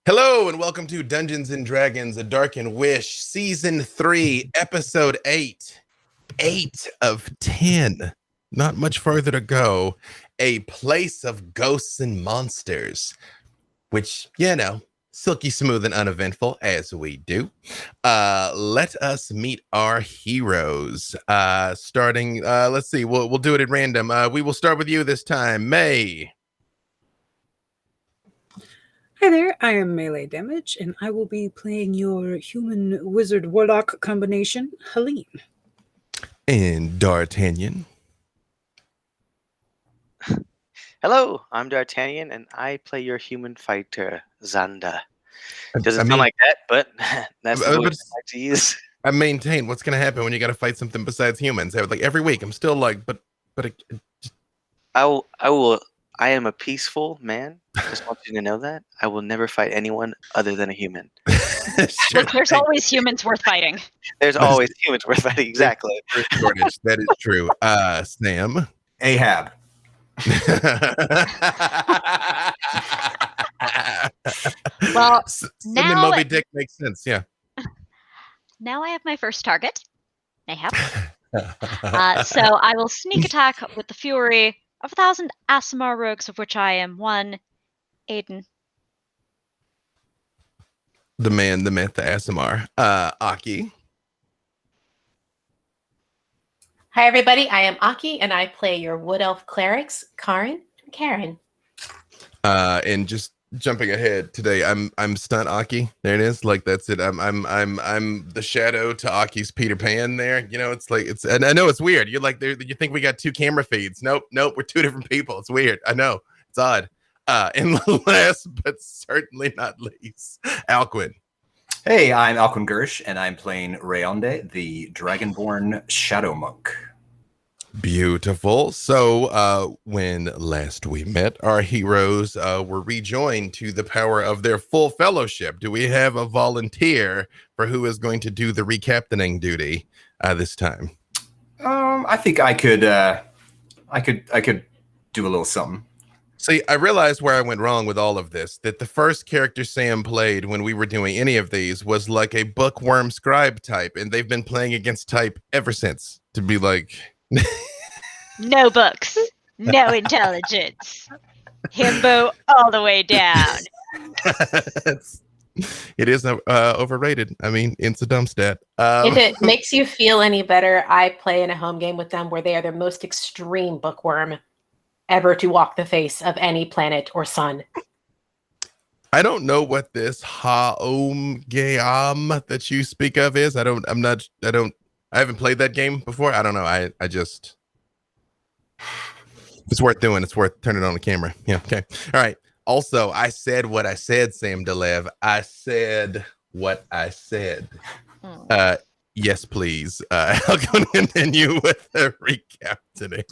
Hello and welcome to Dungeons and Dragons: A Darkened Wish, Season 3, Episode 8. 8 of 10. Not much further to go. A place of ghosts and monsters. Which, silky smooth and uneventful as we do. Let us meet our heroes. Starting, let's see, we'll do it at random. We will start with you this time, May. Hi there, I am Mayleigh Damage, and I will be playing your human wizard warlock combination, Helene. And D'Artagnan. Hello, I'm D'Artagnan, and I play your human fighter, Xander. Doesn't sound like that, but that's the voice I like to use. I maintain what's going to happen when you got to fight something besides humans. Like every week, I'm still like, I am a peaceful man. Just want you to know that. I will never fight anyone other than a human. Sure. Look, there's always humans worth fighting. There's always humans worth fighting, exactly. That is true. Sam. Ahab. Well, now Moby Dick makes sense, yeah. Now I have my first target. Ahab. So I will sneak attack with the fury of 1,000 Aasimar rogues, of which I am one. Aiden. The man, the myth, the Aasimar. Aki. Hi, everybody. I am Aki, and I play your Wood Elf clerics, Karrin and Kerrin. And just jumping ahead today, I'm stunt Aki. There it is. Like that's it. I'm the shadow to Aki's Peter Pan. There, and I know it's weird. You're like, you think we got two camera feeds? Nope, we're two different people. It's weird. I know it's odd. And last but certainly not least, Alcuin. Hey, I'm Alcuin Gersh, and I'm playing Rayonde, the Dragonborn Shadow Monk. Beautiful. So when last we met, our heroes were rejoined to the power of their full fellowship. Do we have a volunteer for who is going to do the recaptaining duty this time? I think I could do a little something. See, I realized where I went wrong with all of this, that the first character Sam played when we were doing any of these was like a bookworm scribe type, and they've been playing against type ever since to be like... No books, no intelligence. Himbo all the way down. It is overrated. I mean, it's a dumb stat. If it makes you feel any better, I play in a home game with them where they are the most extreme bookworm ever to walk the face of any planet or sun. I don't know what this Haom Geam that you speak of is. I haven't played that game before. I don't know. I just, it's worth doing. It's worth turning on the camera. Yeah. Okay. All right. Also, I said what I said, Sam DeLeve. I said what I said. Yes, please. I'll continue with the recap today.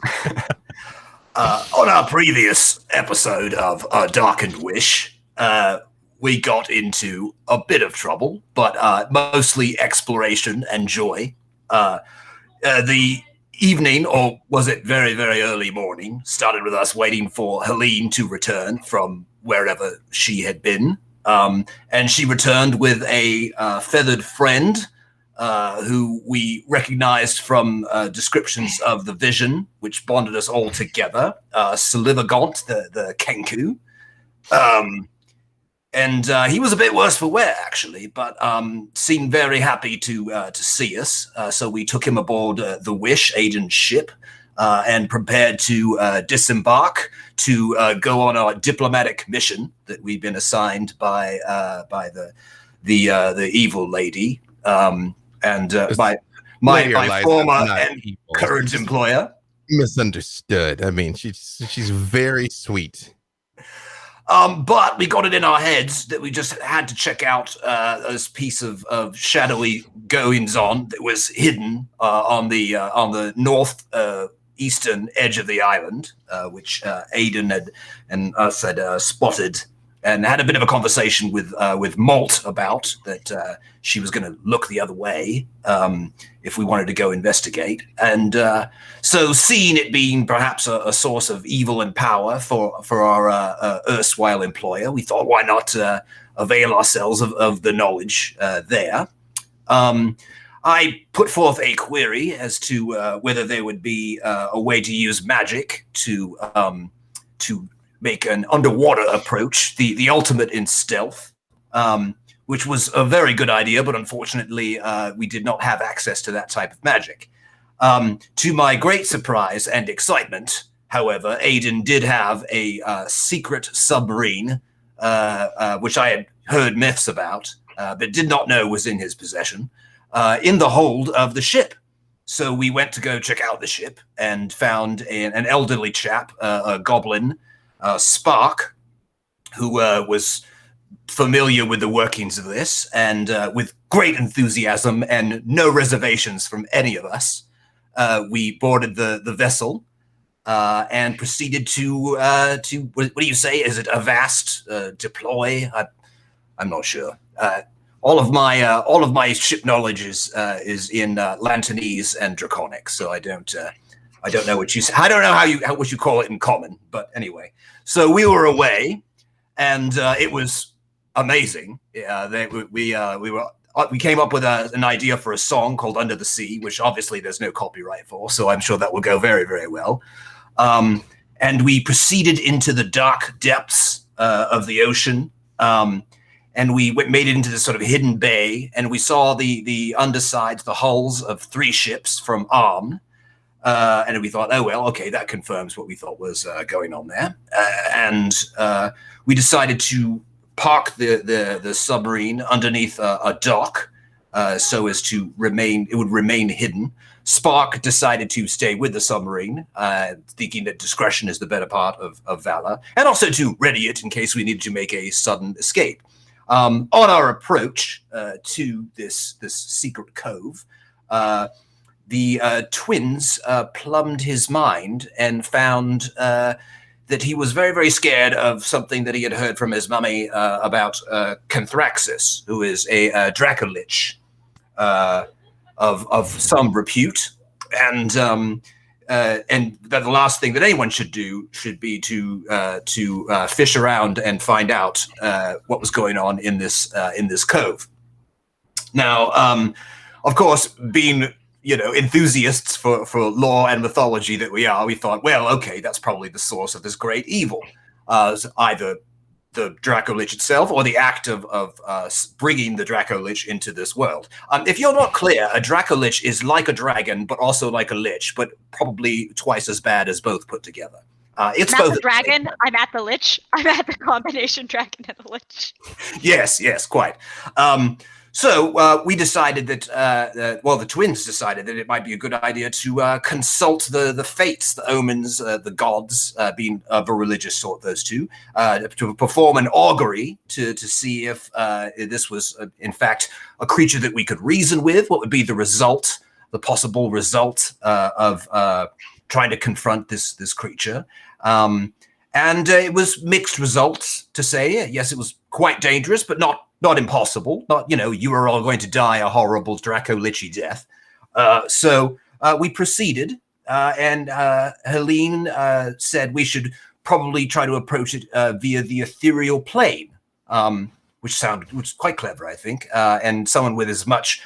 On our previous episode of Darkened Wish, we got into a bit of trouble, but mostly exploration and joy. The evening, or was it very, very early morning, started with us waiting for Helene to return from wherever she had been. And she returned with a feathered friend who we recognized from descriptions of the vision, which bonded us all together. Salivagont, the Kenku. And he was a bit worse for wear, actually, but seemed very happy to see us. So we took him aboard the Wish, Aiden's ship, and prepared to disembark to go on our diplomatic mission that we've been assigned by the evil lady. And by my former and current employer. Misunderstood. I mean, she's very sweet. But we got it in our heads that we just had to check out this piece of shadowy goings on that was hidden on the north eastern edge of the island, which Aiden and us had spotted and had a bit of a conversation with Malt about that she was going to look the other way if we wanted to go investigate. And so seeing it being perhaps a source of evil and power for our erstwhile employer, we thought, why not avail ourselves of the knowledge there. I put forth a query as to whether there would be a way to use magic to make an underwater approach, the ultimate in stealth, which was a very good idea, but unfortunately we did not have access to that type of magic. To my great surprise and excitement, however, Aiden did have a secret submarine, which I had heard myths about, but did not know was in his possession, in the hold of the ship. So we went to go check out the ship and found an elderly chap, a goblin, Spark, who was familiar with the workings of this, and with great enthusiasm and no reservations from any of us, we boarded the vessel and proceeded to what do you say? Is it avast, deploy? I'm not sure. All of my ship knowledge is in Lanternese and Draconic, so I don't know what you say. I don't know what you call it in common, but anyway. So we were away, and it was amazing. We came up with an idea for a song called "Under the Sea," which obviously there's no copyright for, so I'm sure that will go very, very well. And we proceeded into the dark depths of the ocean. And we made it into this sort of hidden bay, and we saw the undersides, the hulls of 3 ships from Arm. And we thought, oh, well, okay, that confirms what we thought was going on there. And we decided to park the submarine underneath a dock so as to it would remain hidden. Spark decided to stay with the submarine, thinking that discretion is the better part of valor, and also to ready it in case we needed to make a sudden escape. On our approach to this secret cove, the twins plumbed his mind and found that he was very, very scared of something that he had heard from his mummy about Canthraxis, who is a Dracolich of some repute, and that the last thing that anyone should do should be to fish around and find out what was going on in this cove. Now, of course, being enthusiasts for lore and mythology that we are, we thought, well, okay, that's probably the source of this great evil, either the Dracolich itself or the act of bringing the Dracolich into this world. If you're not clear, a Dracolich is like a dragon, but also like a lich, but probably twice as bad as both put together. It's I'm both at the dragon. I'm at the lich. I'm at the combination dragon and the lich. Yes, quite. So we decided that, the twins decided that it might be a good idea to consult the fates, the omens, the gods, being of a religious sort, those two, to perform an augury to see if this was, in fact, a creature that we could reason with. What would be the result, the possible result of trying to confront this creature? And it was mixed results, to say. Yes, it was quite dangerous, but not impossible. Not, you are all going to die a horrible Draco-Lichy death. So we proceeded, and Helene said we should probably try to approach it via the ethereal plane, which was quite clever, I think. And someone with as much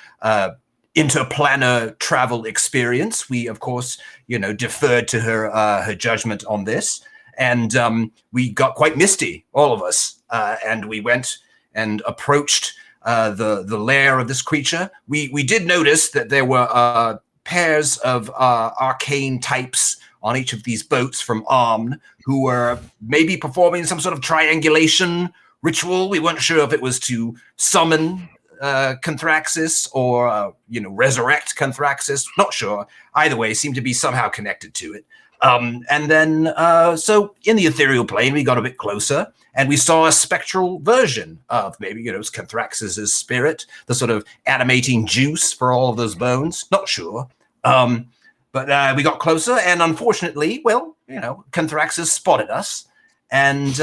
interplanar travel experience, we, of course, deferred to her judgment on this. And we got quite misty, all of us, and we went and approached the lair of this creature. We did notice that there were pairs of arcane types on each of these boats from Arm who were maybe performing some sort of triangulation ritual. We weren't sure if it was to summon Canthraxis or resurrect Canthraxis. Not sure. Either way, seemed to be somehow connected to it. And then, so in the ethereal plane, we got a bit closer, and we saw a spectral version of maybe, Canthraxis' spirit, the sort of animating juice for all of those bones. Not sure. But we got closer, and unfortunately, Canthraxis spotted us And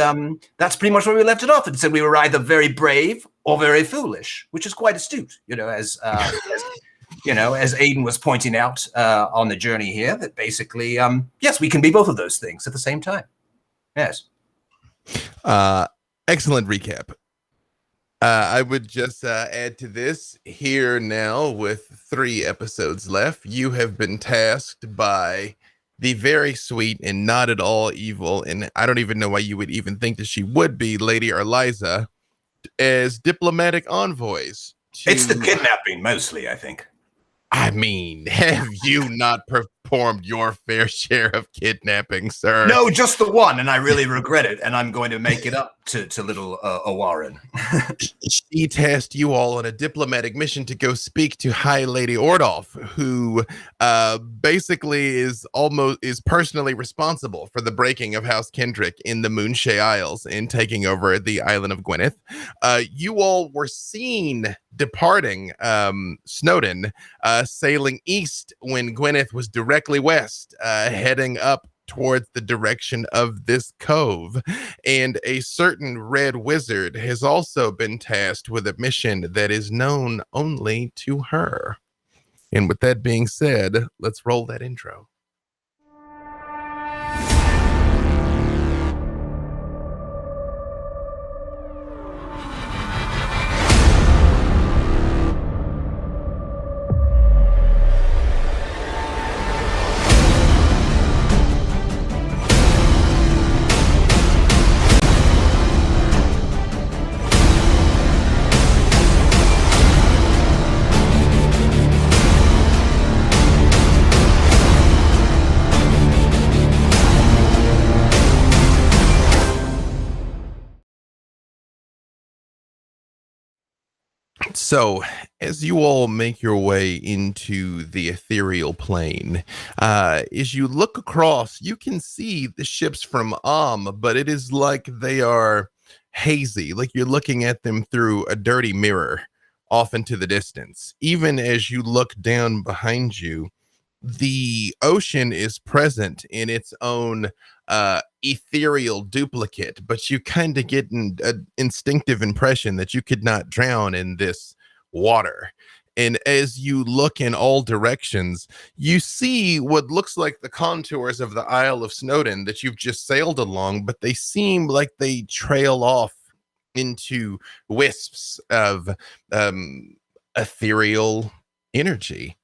that's pretty much where we left it off. And said we were either very brave or very foolish, which is quite astute, as Aiden was pointing out on the journey here, that basically, yes, we can be both of those things at the same time. Yes. Excellent recap. I would just add to this here now with 3 episodes left. You have been tasked by the very sweet and not at all evil, and I don't even know why you would even think that she would be, Lady Eliza, as diplomatic envoys. It's the kidnapping mostly, I think. I mean, have you not performed your fair share of kidnapping, sir? No, just the one, and I really regret it, and I'm going to make it up to little Warren. She tasked you all on a diplomatic mission to go speak to High Lady Ordolf, who basically is personally responsible for the breaking of House Kendrick in the Moonshae Isles and taking over the island of Gwyneth. You all were seen departing Snowdon, sailing east when Gwyneth was directly west, heading up towards the direction of this cove. And a certain red wizard has also been tasked with a mission that is known only to her. And with that being said, let's roll that intro. So, as you all make your way into the ethereal plane, as you look across, you can see the ships from but it is like they are hazy, like you're looking at them through a dirty mirror off into the distance. Even as you look down behind you, the ocean is present in its own ethereal duplicate, but you kind of get an instinctive impression that you could not drown in this water. And as you look in all directions, you see what looks like the contours of the Isle of Snowdon that you've just sailed along, but they seem like they trail off into wisps of ethereal energy.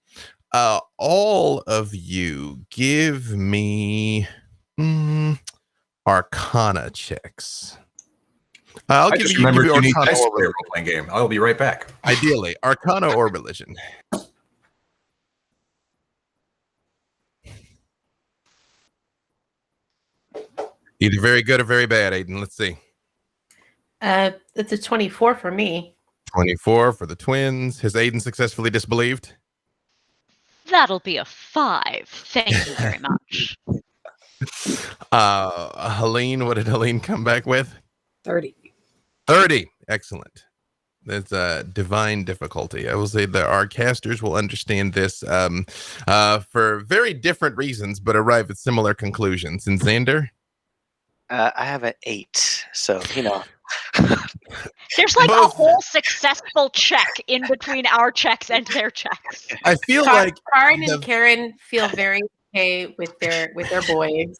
All of you give me Arcana checks. I'll give you Arcana or role-playing game. I'll be right back. Ideally, Arcana or religion. Either very good or very bad, Aiden. Let's see. It's a 24 for me. 24 for the twins. Has Aiden successfully disbelieved? That'll be a 5. Thank you very much. Helene, what did Helene come back with? 30. 30. Excellent. That's a divine difficulty. I will say that our casters will understand this for very different reasons, but arrive at similar conclusions. And Xander? I have an 8, so There's like a whole successful check in between our checks and their checks. I feel like Karrin and Kerrin feel very okay with their boys.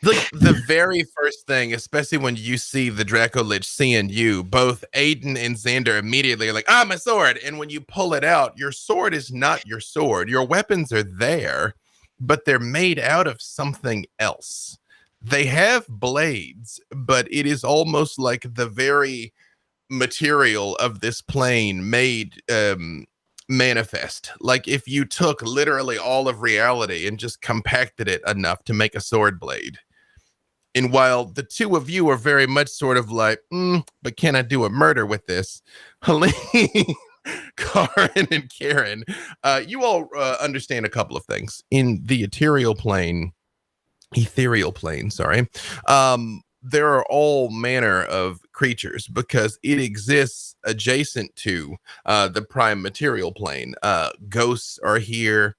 Like the very first thing, especially when you see the Draco Lich seeing you, both Aiden and Xander immediately are like, my sword. And when you pull it out, your sword is not your sword. Your weapons are there, but they're made out of something else. They have blades, but it is almost like the very material of this plane made manifest. Like if you took literally all of reality and just compacted it enough to make a sword blade. And while the two of you are very much sort of like, but can I do a murder with this? Helene, Karrin, and Kerrin, you all understand a couple of things. In the ethereal plane, there are all manner of creatures because it exists adjacent to the prime material plane. Ghosts are here.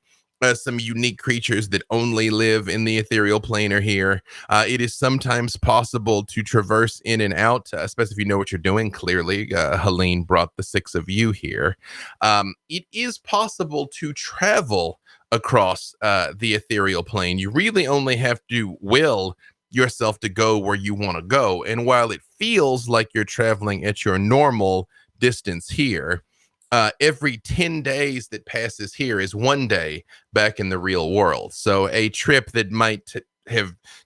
some unique creatures that only live in the ethereal plane are here. It is sometimes possible to traverse in and out, especially if you know what you're doing. Clearly, Helene brought the 6 of you here. It is possible to travel across the ethereal plane. You really only have to will yourself to go where you want to go. And while it feels like you're traveling at your normal distance here, every 10 days that passes here is 1 day back in the real world. So a trip that might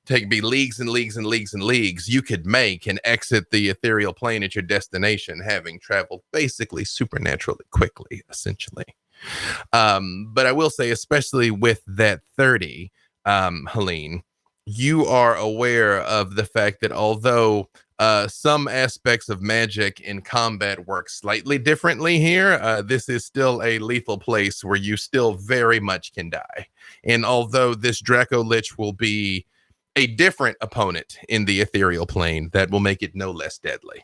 be leagues and leagues and leagues and leagues, you could make and exit the ethereal plane at your destination, having traveled basically supernaturally quickly, essentially. But I will say, especially with that 30, Helene, you are aware of the fact that although some aspects of magic in combat work slightly differently here, this is still a lethal place where you still very much can die. And although this Draco Lich will be a different opponent in the ethereal plane, that will make it no less deadly.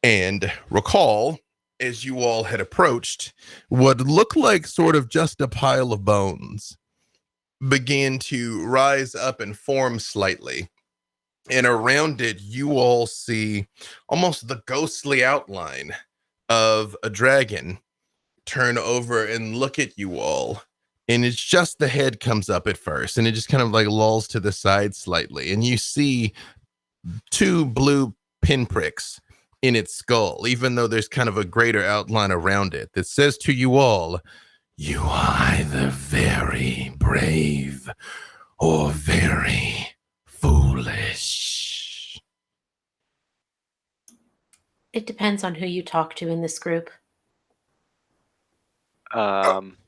And recall, as you all had approached, what looked like sort of just a pile of bones began to rise up and form slightly. And around it, you all see almost the ghostly outline of a dragon turn over and look at you all. And it's just the head comes up at first, and it just kind of like lolls to the side slightly. And you see 2 blue pinpricks in its skull, even though there's kind of a greater outline around it that says to you all, "You are either very brave or very foolish." It depends on who you talk to in this group. Um,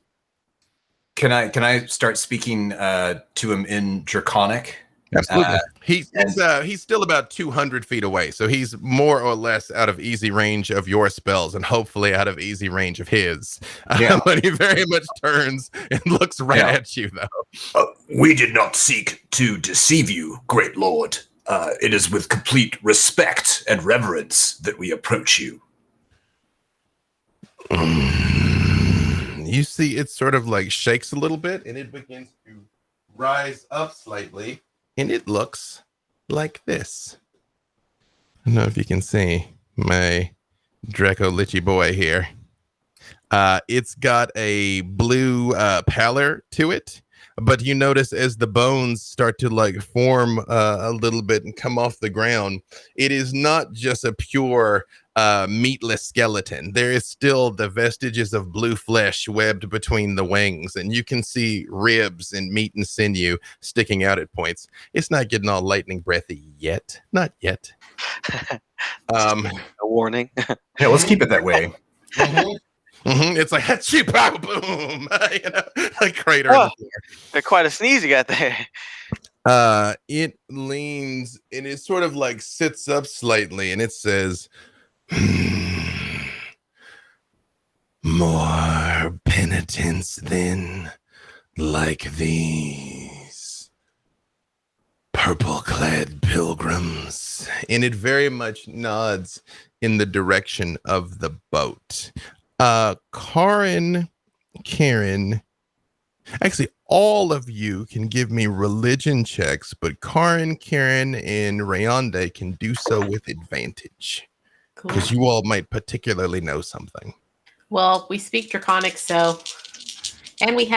Can I start speaking to him in Draconic? Absolutely. He's still about 200 feet away, so he's more or less out of easy range of your spells, and hopefully out of easy range of his. Yeah. But he very much turns and looks right at you, though. We did not seek to deceive you, great lord. It is with complete respect and reverence that we approach you. You see it sort of like shakes a little bit, and it begins to rise up slightly, and it looks like this. I don't know if you can see my Draco Lichy boy here. It's got a blue pallor to it, but you notice as the bones start to like form a little bit and come off the ground, it is not just a pure meatless skeleton. There is still the vestiges of blue flesh webbed between the wings, and you can see ribs and meat and sinew sticking out at points. It's not getting all lightning breathy yet. Not yet. a warning. Yeah, let's keep it that way. It's like achoo, pow, boom, a crater in the floor. Got quite a sneeze you got there. It leans and it sort of like sits up slightly, and it says, "More penitents then, like these purple-clad pilgrims." And it very much nods in the direction of the boat. Karrin, Kerrin, actually, all of you can give me religion checks, but Karrin, Kerrin, and Rayonde can do so with advantage. Because you all might particularly know something. Well, we speak Draconic, and we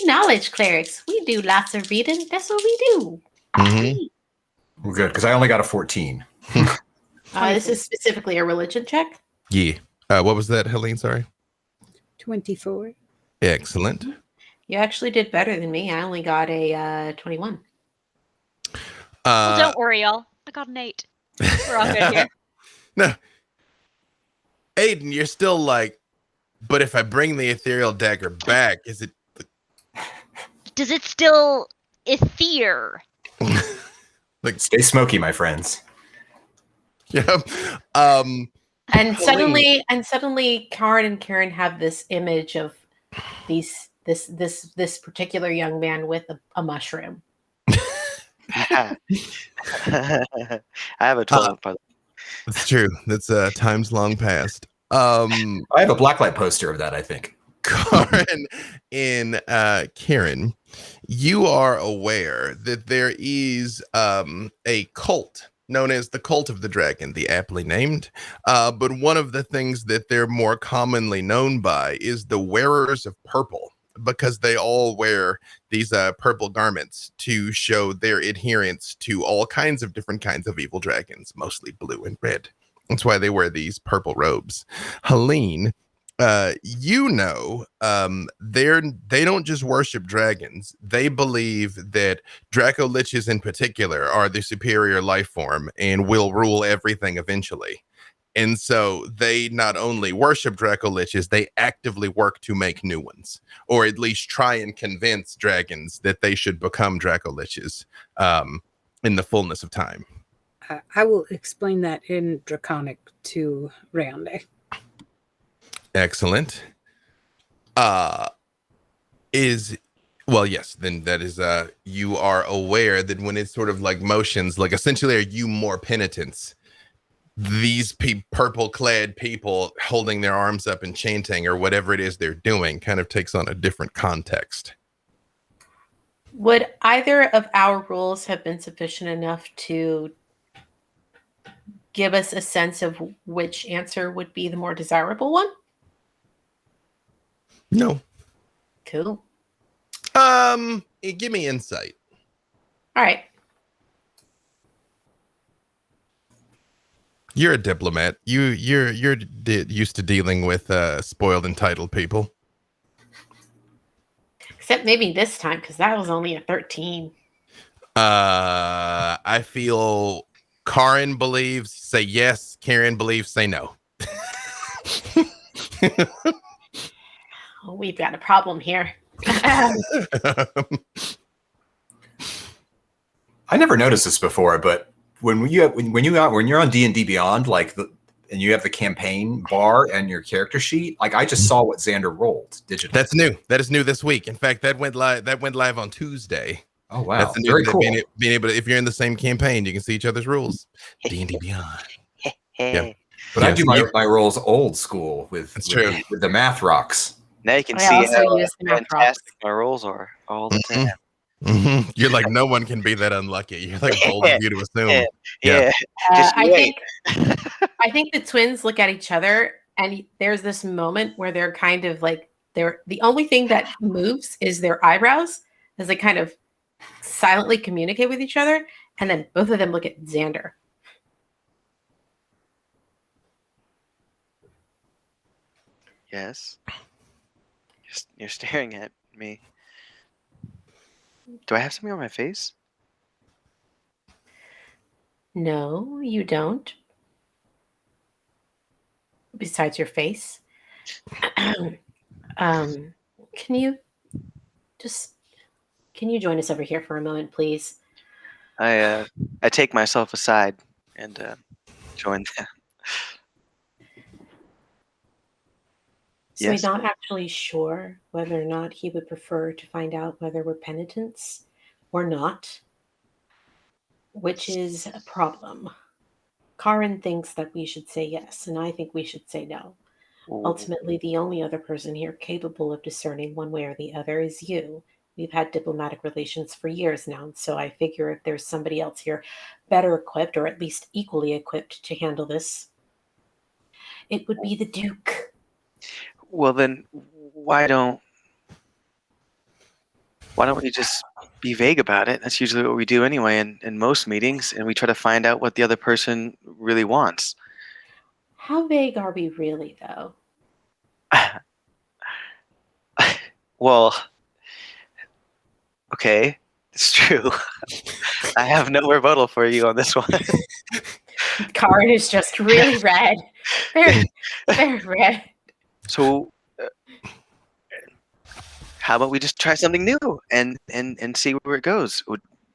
knowledge clerics. We do lots of reading. That's what we do. We're good, because I only got a 14. This is specifically a religion check. Yeah. What was that, Helene? Sorry. 24. Excellent. You actually did better than me. I only got a 21. Well, don't worry, y'all. I got an 8. We're all good here. No. Aiden, you're still like, but if I bring the ethereal dagger back, is it... Does it still ether? Like, stay smoky, my friends. Yeah. And suddenly, Karrin and Kerrin have this image of this particular young man with a mushroom. I have a 12. It's true. That's times long past. I have a blacklight poster of that, I think. Karrin and Kerrin, you are aware that there is a cult known as the Cult of the Dragon, the aptly named. But one of the things that they're more commonly known by is the wearers of purple, because they all wear these purple garments to show their adherence to all kinds of different kinds of evil dragons, mostly blue and red. That's why they wear these purple robes. Helene, they don't just worship dragons. They believe that Draco Liches in particular are the superior life form and will rule everything eventually. And so they not only worship Draco Liches, they actively work to make new ones, or at least try and convince dragons that they should become Draco Liches in the fullness of time. I will explain that in Draconic to Rayonde. Excellent. Yes, then that is you are aware that when it's sort of like motions, like essentially are you more penitents? These purple clad people holding their arms up and chanting or whatever it is they're doing kind of takes on a different context. Would either of our rules have been sufficient enough to give us a sense of which answer would be the more desirable one? No. Cool. Give me insight. All right. You're a diplomat. You're used to dealing with spoiled, entitled people. Except maybe this time, because that was only a 13. I feel Karrin believes say yes. Kerrin believes say no. Oh, we've got a problem here. I never noticed this before, but when you're on D&D Beyond, and you have the campaign bar and your character sheet, like I just saw what Xander rolled digitally. That's new. That is new this week. In fact, that went live on Tuesday. Oh wow, that's the new, very cool. Being able to, if you're in the same campaign, you can see each other's rules. D&D Beyond. Yeah. But I do my rolls old school with the math rocks. Now you can see how fantastic my rolls are all the time. Mm-hmm. You're like, no one can be that unlucky. You're like bold of you to assume. Yeah. I think the twins look at each other, and there's this moment where they're kind of like the only thing that moves is their eyebrows as they kind of silently communicate with each other, and then both of them look at Xander. Yes. You're staring at me. Do I have something on my face? No, you don't. Besides your face. Can you join us over here for a moment, please? I take myself aside and join them. So yes. We're not actually sure whether or not he would prefer to find out whether we're penitents or not, which is a problem. Karrin thinks that we should say yes, and I think we should say no. Ooh. Ultimately, the only other person here capable of discerning one way or the other is you. We've had diplomatic relations for years now, so I figure if there's somebody else here better equipped, or at least equally equipped to handle this, it would be the Duke. Well, then why don't we just be vague about it? That's usually what we do anyway in most meetings, and we try to find out what the other person really wants. How vague are we really, though? Well, okay, it's true. I have no rebuttal for you on this one. Karrin is just really red. Very, very red. So, how about we just try something new and see where it goes?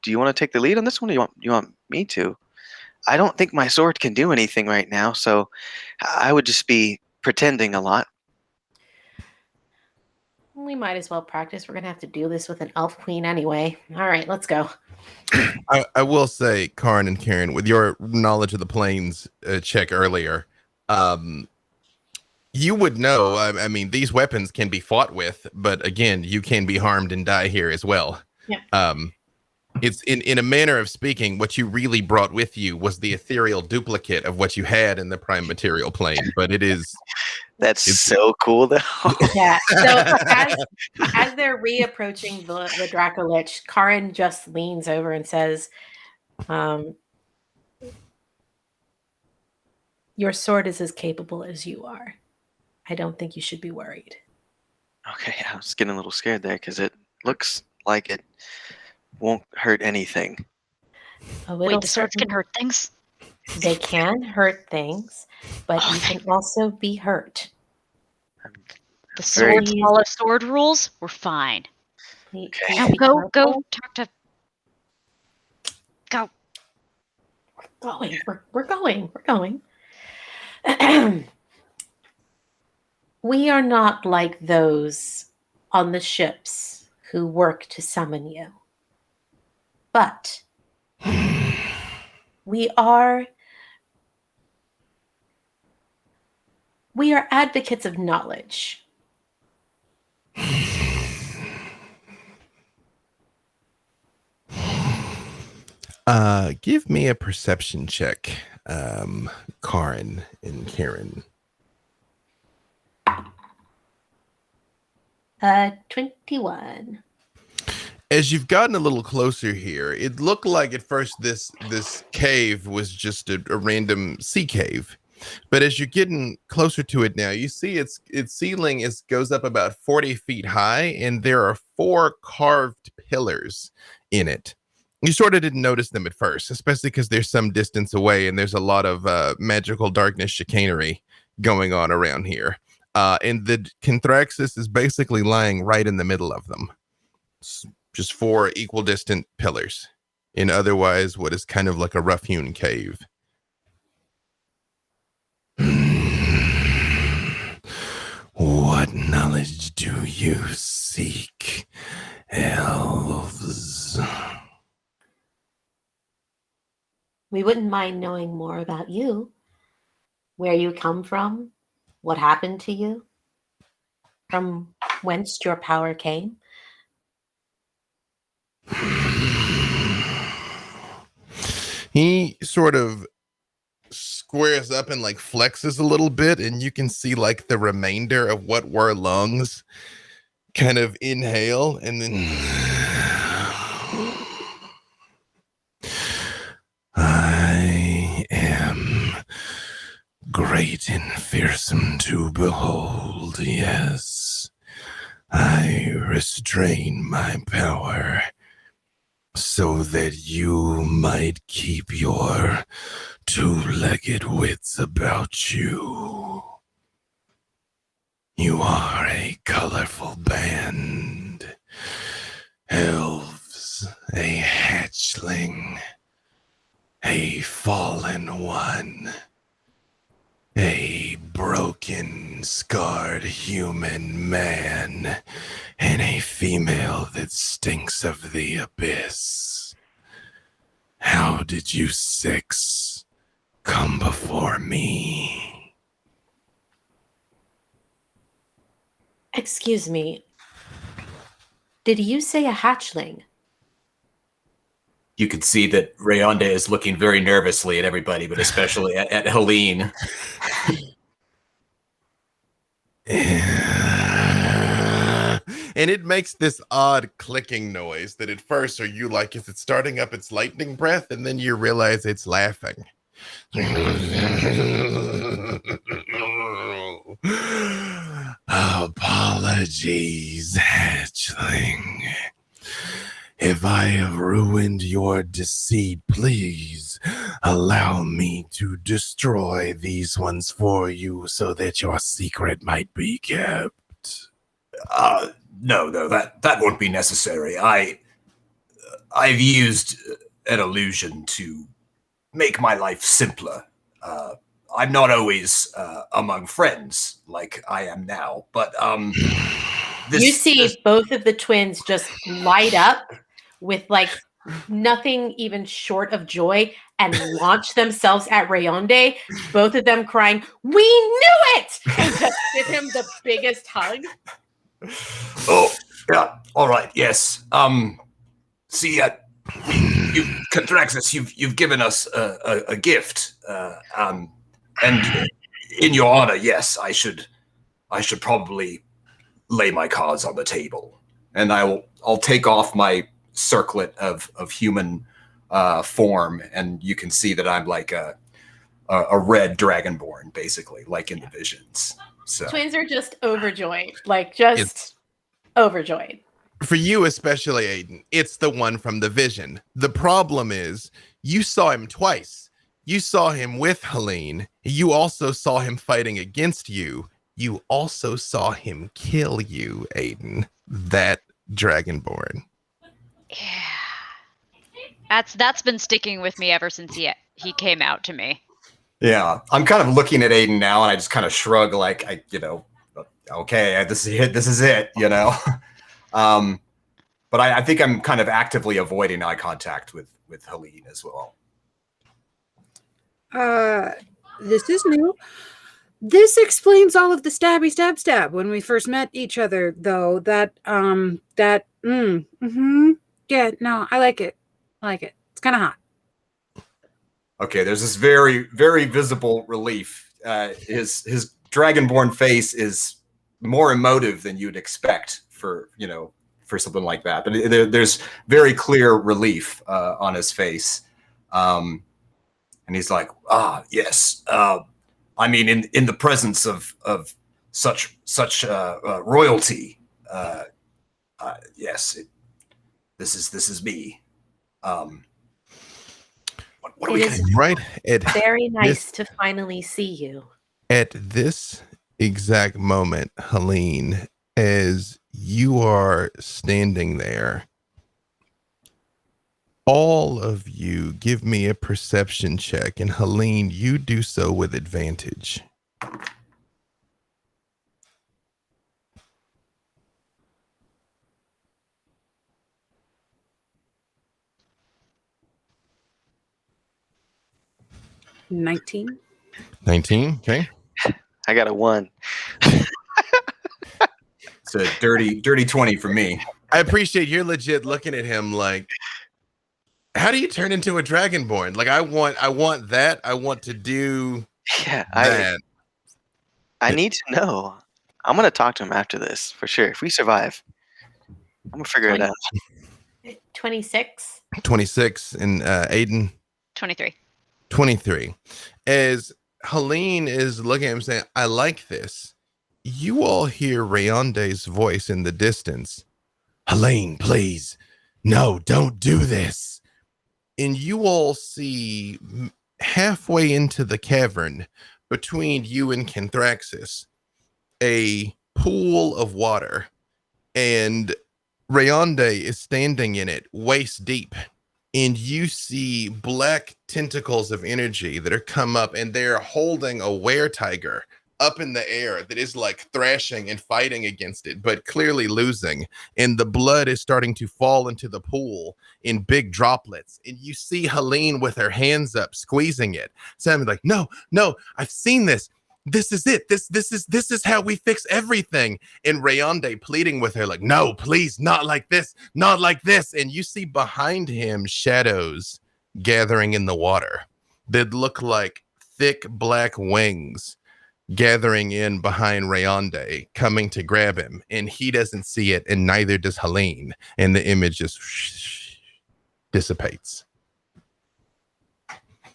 Do you want to take the lead on this one, or you want me to? I don't think my sword can do anything right now, so I would just be pretending a lot. We might as well practice. We're going to have to do this with an elf queen anyway. All right, let's go. I will say, Karrin and Kerrin, with your knowledge of the planes check earlier, You would know. I mean, these weapons can be fought with, but again, you can be harmed and die here as well. Yeah. It's in a manner of speaking, what you really brought with you was the ethereal duplicate of what you had in the prime material plane. But it's so cool, though. Yeah. So as they're reapproaching the Dracolich, Karrin just leans over and says, "Your sword is as capable as you are. I don't think you should be worried." Okay, I was getting a little scared there because it looks like it won't hurt anything. Wait, the swords can hurt things? They can hurt things, but you can also be hurt. The swords follow sword rules? We're fine. Now go talk to... Go. We're going. We are not like those on the ships who work to summon you. But we are advocates of knowledge. Give me a perception check, Karrin and Kerrin. 21. As you've gotten a little closer here, it looked like at first this cave was just a random sea cave. But as you're getting closer to it now, you see its ceiling goes up about 40 feet high, and there are 4 carved pillars in it. You sort of didn't notice them at first, especially because they're some distance away, and there's a lot of magical darkness chicanery going on around here. And the Kenthraxis is basically lying right in the middle of them. Just 4 equal distant pillars in otherwise what is kind of like a rough-hewn cave. What knowledge do you seek, elves? We wouldn't mind knowing more about you, where you come from, what happened to you, from whence your power came. He sort of squares up and like flexes a little bit, and you can see like the remainder of what were lungs kind of inhale and then I am great and fearsome to behold, yes. I restrain my power so that you might keep your 2-legged wits about you. You are a colorful band. Elves, a hatchling, a fallen one, a broken, scarred human man, and a female that stinks of the abyss. How did you 6 come before me? Excuse me. Did you say a hatchling? You can see that Rayonde is looking very nervously at everybody, but especially at Helene. And it makes this odd clicking noise that at first are you like, is it starting up its lightning breath? And then you realize it's laughing. Apologies, hatchling. If I have ruined your deceit, please allow me to destroy these ones for you so that your secret might be kept. No, that won't be necessary. I've used an illusion to make my life simpler. I'm not always among friends like I am now, but you see both of the twins just light up with like nothing even short of joy and launch themselves at Rayonde, both of them crying, "We knew it!" and just give him the biggest hug. Oh, yeah. All right. Yes. See, Contraxus, you've given us a gift, and in your honor, yes, I should probably lay my cards on the table, and I'll take off my circlet of human form, and you can see that I'm like a red dragonborn, basically, like in the visions. So Twins are just overjoyed, overjoyed. For you especially, Aiden, it's the one from the vision. The problem is you saw him twice. You saw him with Helene. You also saw him fighting against you. You also saw him kill you, Aiden. That dragonborn. Yeah. That's been sticking with me ever since he came out to me. yeah, I'm kind of looking at Aiden now, and I just kind of shrug, like, okay, this is it, But I think I'm kind of actively avoiding eye contact with Helene as well. This is new. This explains all of the stabby stab when we first met each other, though. Yeah, no, I like it. It's kind of hot. Okay, there's this very, very visible relief. His dragonborn face is more emotive than you'd expect for something like that. But there's very clear relief on his face. And he's like, yes. I mean, in the presence of such royalty, yes, this is me. What are we getting right? Very nice to finally see you. At this exact moment, Helene, as you are standing there, all of you give me a perception check, and Helene, you do so with advantage. $19. 19, okay. I got a 1. It's a dirty 20 for me. I appreciate you're legit looking at him like, how do you turn into a dragonborn? Like, I want that. I want to do that. I need to know. I'm gonna talk to him after this for sure. If we survive, I'm gonna figure it out. 26. 26 and Aiden. 23. 23. As Helene is looking at him saying, I like this. You all hear Rayonde's voice in the distance. Helene, please. No, don't do this. And you all see halfway into the cavern between you and Kenthraxis a pool of water, and Rayonde is standing in it waist deep, and you see black tentacles of energy that are come up, and they're holding a weretiger up in the air that is like thrashing and fighting against it, but clearly losing. And the blood is starting to fall into the pool in big droplets. And you see Helene with her hands up, squeezing it. Sammy like, no, I've seen this. This is it. This is how we fix everything. And Rayonde pleading with her like, no, please, not like this, not like this. And you see behind him shadows gathering in the water that look like thick black wings gathering in behind Rayonde, coming to grab him, and he doesn't see it, and neither does Helene, and the image just dissipates.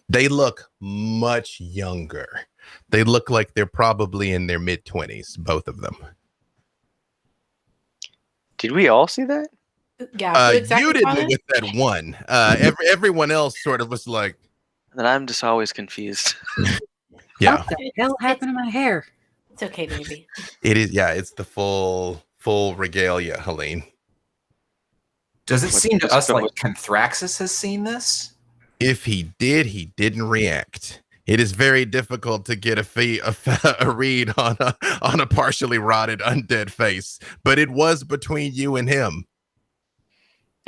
They look much younger. They look like they're probably in their mid-20s, both of them. Did we all see that? Yeah, exactly you didn't with that one. Everyone else sort of was like. Then I'm just always confused. Yeah. What the hell happened to my hair? It's okay, baby. It is. Yeah, it's the full regalia, Helene. Does it seem to us like Kenthraxis has seen this? If he did, he didn't react. It is very difficult to get a read on a partially rotted undead face, but it was between you and him.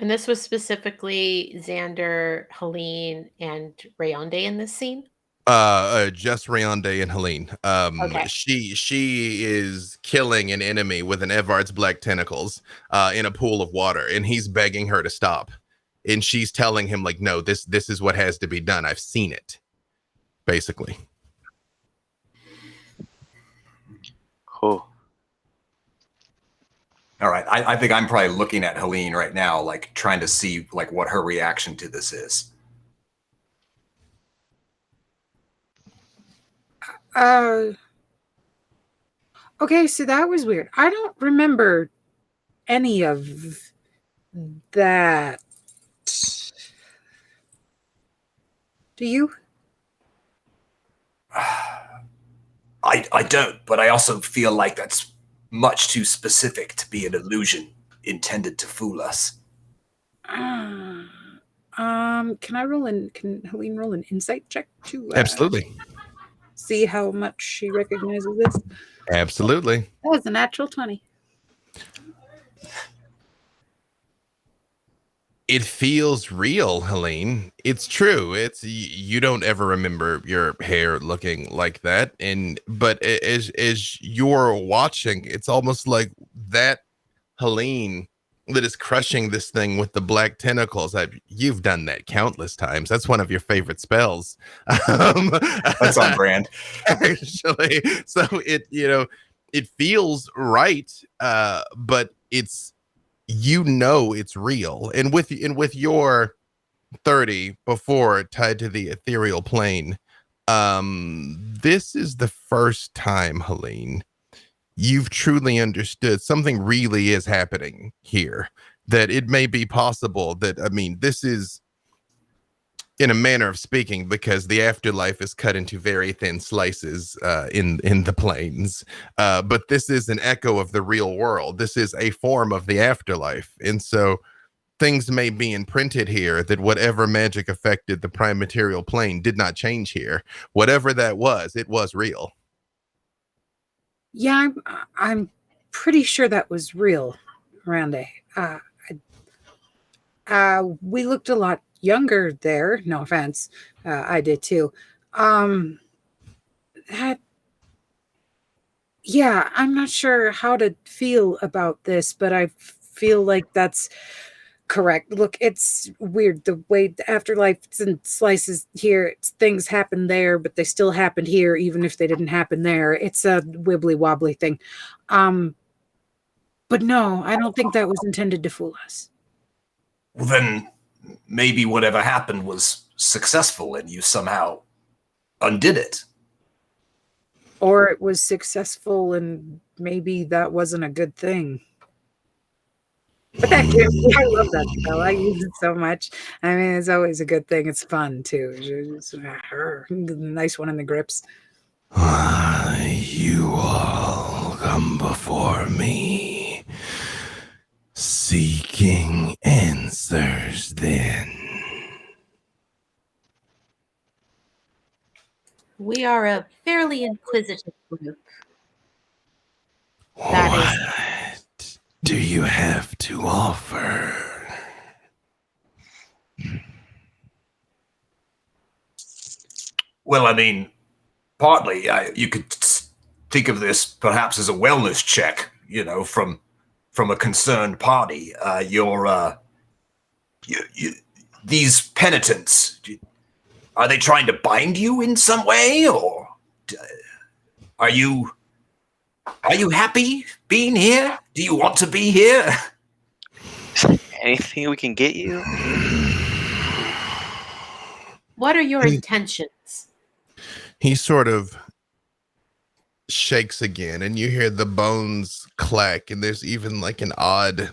And this was specifically Xander, Helene, and Rayonde in this scene? Just Rayonde and Helene. Okay. She is killing an enemy with an Evard's black tentacles in a pool of water, and he's begging her to stop. And she's telling him, like, no, this is what has to be done. I've seen it, basically. Cool. All right. I think I'm probably looking at Helene right now, like trying to see like what her reaction to this is. Okay, so that was weird. I don't remember any of that. Do you? I don't, but I also feel like that's much too specific to be an illusion intended to fool us. Can Helene roll an insight check to Absolutely. see how much she recognizes this? Absolutely. That was a natural 20. It feels real, Helene. It's true. It's you don't ever remember your hair looking like that, but as you're watching, it's almost like that Helene that is crushing this thing with the black tentacles. You've done that countless times. That's one of your favorite spells. That's on brand. Actually, so it feels right, but it's. It's real, and with your 30 before tied to the ethereal plane, this is the first time, Helene, you've truly understood something really is happening here, that it may be possible that, this is in a manner of speaking, because the afterlife is cut into very thin slices in the planes. But this is an echo of the real world. This is a form of the afterlife. And so things may be imprinted here that whatever magic affected the prime material plane did not change here. Whatever that was, it was real. Yeah, I'm pretty sure that was real, Rande. We looked a lot younger there. No offense. I did too. I'm not sure how to feel about this, but I feel like that's correct. Look, it's weird the way the afterlife slices here. Things happen there, but they still happened here, even if they didn't happen there. It's a wibbly wobbly thing. But no, I don't think that was intended to fool us. Well, then maybe whatever happened was successful and you somehow undid it. Or it was successful and maybe that wasn't a good thing. But that I love that spell. I use it so much. I mean, it's always a good thing. It's fun too. It's nice one in the grips. You all come before me, seeking answers then. We are a fairly inquisitive group. What do you have to offer? Well, partly you could think of this perhaps as a wellness check, from a concerned party. These penitents, are they trying to bind you in some way, or are you happy being here? Do you want to be here? Anything we can get you? What are your intentions? He sort of shakes again, and you hear the bones clack, and there's even like an odd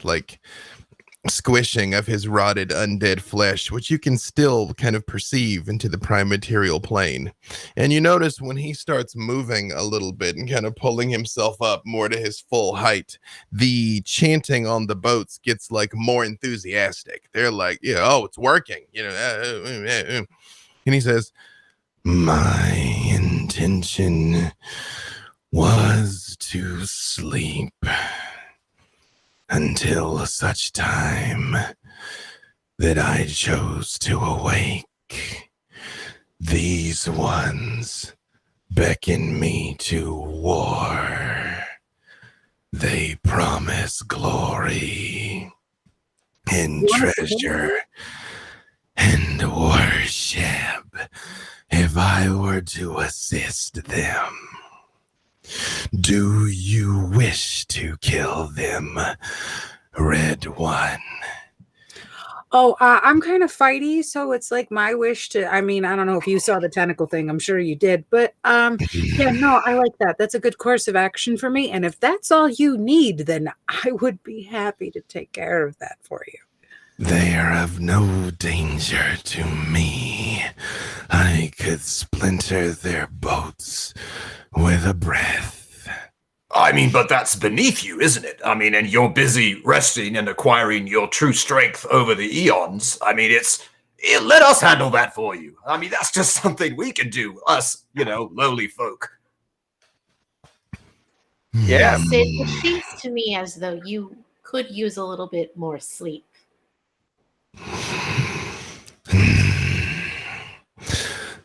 squishing of his rotted undead flesh, which you can still kind of perceive into the prime material plane. And you notice when he starts moving a little bit and kind of pulling himself up more to his full height, the chanting on the boats gets like more enthusiastic. They're like, oh, it's working, and he says, my intention was to sleep until such time that I chose to awake. These ones beckon me to war. They promise glory and treasure and worship if I were to assist them. Do you wish to kill them, Red One? Oh, I'm kind of fighty, so it's like my wish to, I mean, I don't know if you saw the tentacle thing. I'm sure you did. But yeah, no, I like that. That's a good course of action for me. And if that's all you need, then I would be happy to take care of that for you. They are of no danger to me. I could splinter their boats with a breath. I mean, but that's beneath you, isn't it? I mean, and you're busy resting and acquiring your true strength over the eons. I mean, let us handle that for you. I mean, that's just something we can do, us, lowly folk. Yeah. It seems to me as though you could use a little bit more sleep.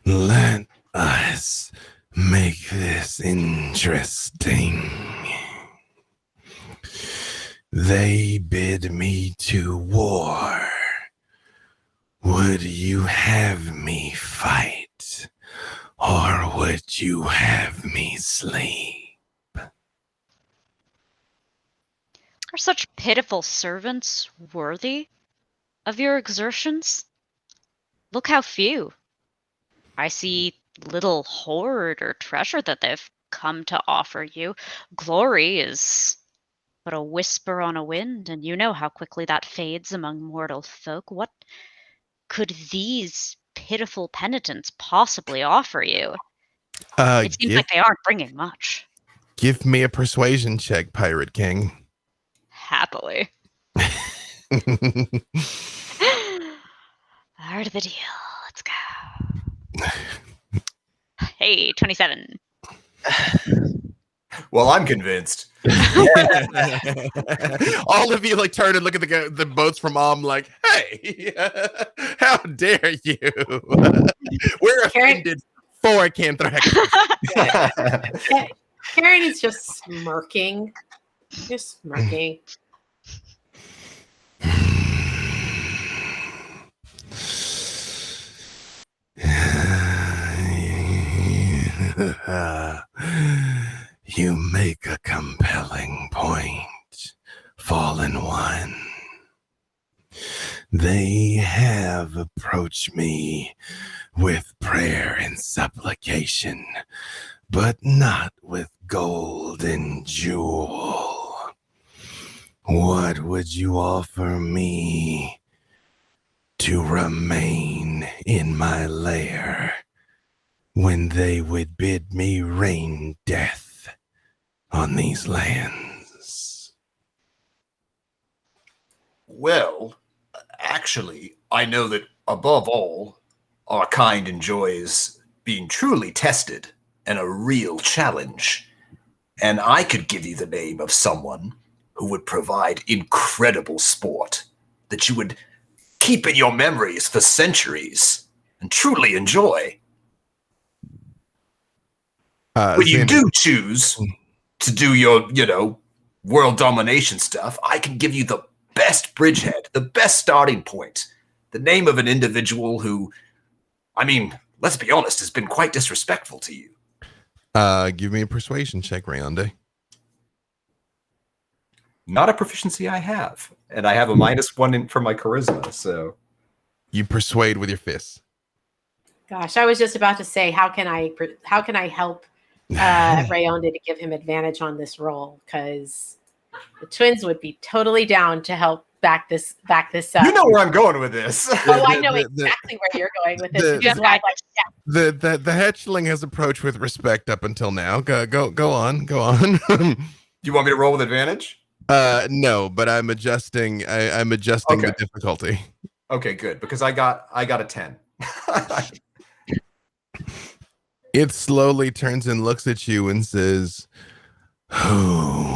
Let us make this interesting. They bid me to war. Would you have me fight, or would you have me sleep? Are such pitiful servants worthy of your exertions? Look how few. I see little hoard or treasure that they've come to offer you. Glory is but a whisper on a wind, and you know how quickly that fades among mortal folk. What could these pitiful penitents possibly offer you? It seems like they aren't bringing much. Give me a persuasion check, Pirate King. Happily. Part of the deal. Let's go. Hey, 27. Well, I'm convinced. All of you turn and look at the boats from like, hey, how dare you? We're offended for Canthrax. Kerrin is just smirking. Just smirking. You make a compelling point, Fallen One. They have approached me with prayer and supplication, but not with gold and jewel. What would you offer me to remain in my lair when they would bid me rain death on these lands? Well, actually, I know that above all, our kind enjoys being truly tested and a real challenge. And I could give you the name of someone who would provide incredible sport that you would keep in your memories for centuries and truly enjoy. When you do choose to do your, world domination stuff, I can give you the best bridgehead, the best starting point, the name of an individual who, I mean, let's be honest, has been quite disrespectful to you. Give me a persuasion check, Rayonde. Not a proficiency I have, and I have a -1 for my charisma, so... You persuade with your fists. Gosh, I was just about to say, how can I help Rayonde to give him advantage on this roll? Because the twins would be totally down to help back this up. You know where I'm going with this. I know exactly where you're going with this. The hatchling has approached with respect up until now. Go on. Do you want me to roll with advantage? No, but I'm adjusting. I'm adjusting the difficulty. Okay, good, because I got a 10. It slowly turns and looks at you and says, "Who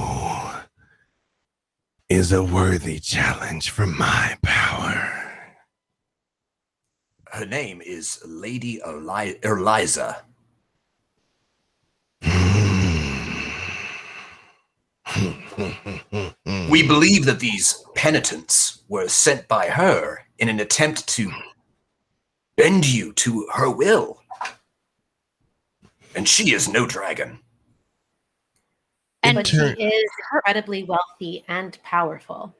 is a worthy challenge for my power?" her name is Lady Eliza. We believe that these penitents were sent by her in an attempt to bend you to her will. And she is no dragon. But she is incredibly wealthy and powerful.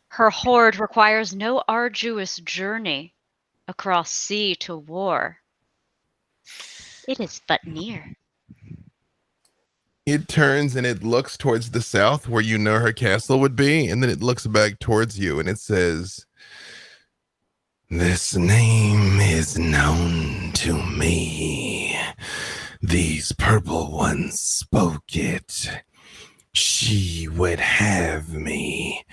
Her horde requires no arduous journey across sea to war. It is but near. It turns and it looks towards the south where you know her castle would be, and then it looks back towards you and it says, "This name is known to me. These purple ones spoke it. She would have me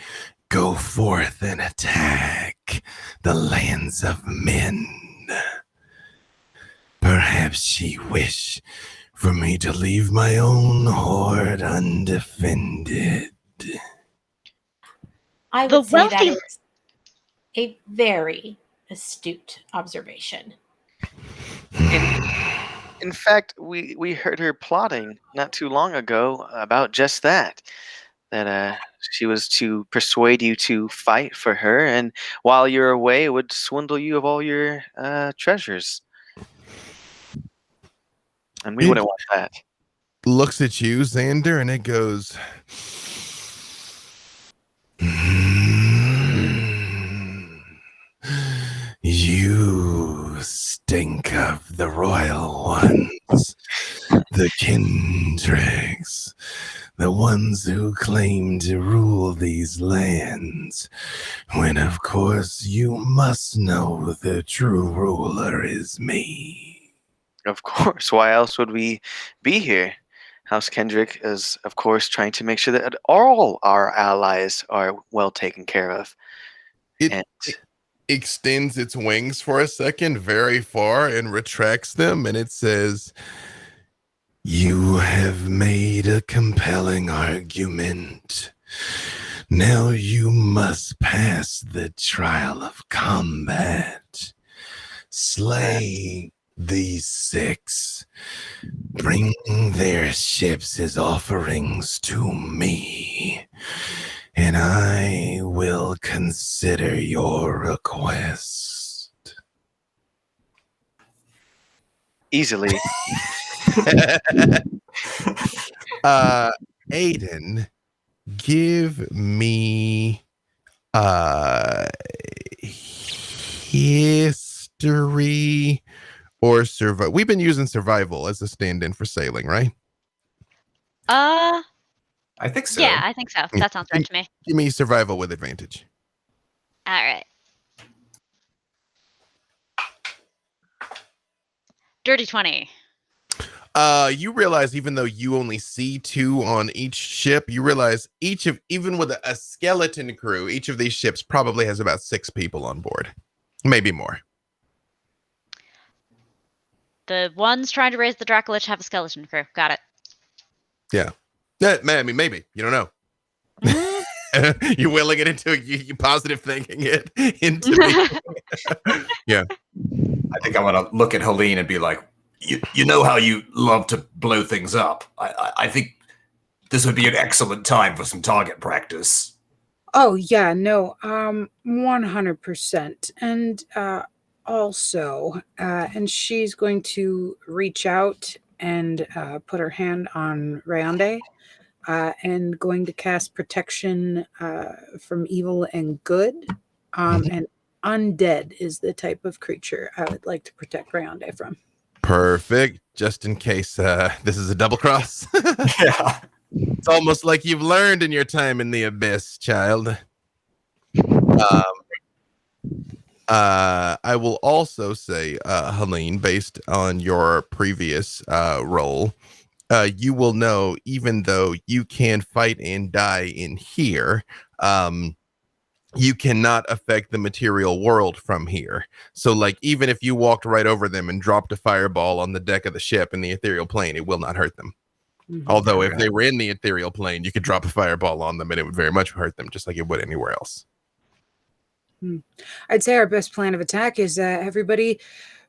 go forth and attack the lands of men. Perhaps she wished for me to leave my own horde undefended." I would say that is a very astute observation. In fact, we heard her plotting not too long ago about just that. That she was to persuade you to fight for her, and while you're away, would swindle you of all your treasures. And we wouldn't want that. Looks at you, Xander, and it goes, "You stink of the royal ones, the Kendricks, the ones who claim to rule these lands, when of course you must know the true ruler is me." Of course. Why else would we be here? House Kendrick is, of course, trying to make sure that all our allies are well taken care of. It extends its wings for a second very far and retracts them, and it says, "You have made a compelling argument. Now you must pass the trial of combat. Slay these 6. Bring their ships as offerings to me, and I will consider your request." Easily. Aiden, give me history or survival. We've been using survival as a stand-in for sailing, right? I think so. Yeah, I think so. That sounds right to me. Give me survival with advantage. All right. Dirty 20. You realize even though you only see 2 on each ship, you realize even with a skeleton crew, each of these ships probably has about 6 people on board, maybe more. The ones trying to raise the Dracolich have a skeleton crew. Got it. Yeah. Man, I mean, maybe. You don't know. You're willing it into you positive thinking it into me. Yeah. I think I want to look at Helene and be like, you know how you love to blow things up. I think this would be an excellent time for some target practice. Oh yeah, no, 100%. And also, and she's going to reach out and put her hand on Rayonde, and going to cast protection from evil and good. And undead is the type of creature I would like to protect Rayonde from. Perfect. Just in case this is a double cross. Yeah. It's almost like you've learned in your time in the abyss, child. I will also say, Helene, based on your previous role, you will know, even though you can fight and die in here, you cannot affect the material world from here. So, like, even if you walked right over them and dropped a fireball on the deck of the ship in the ethereal plane, it will not hurt them. Although if they were in the ethereal plane, you could drop a fireball on them and it would very much hurt them, just like it would anywhere else. I'd say our best plan of attack is everybody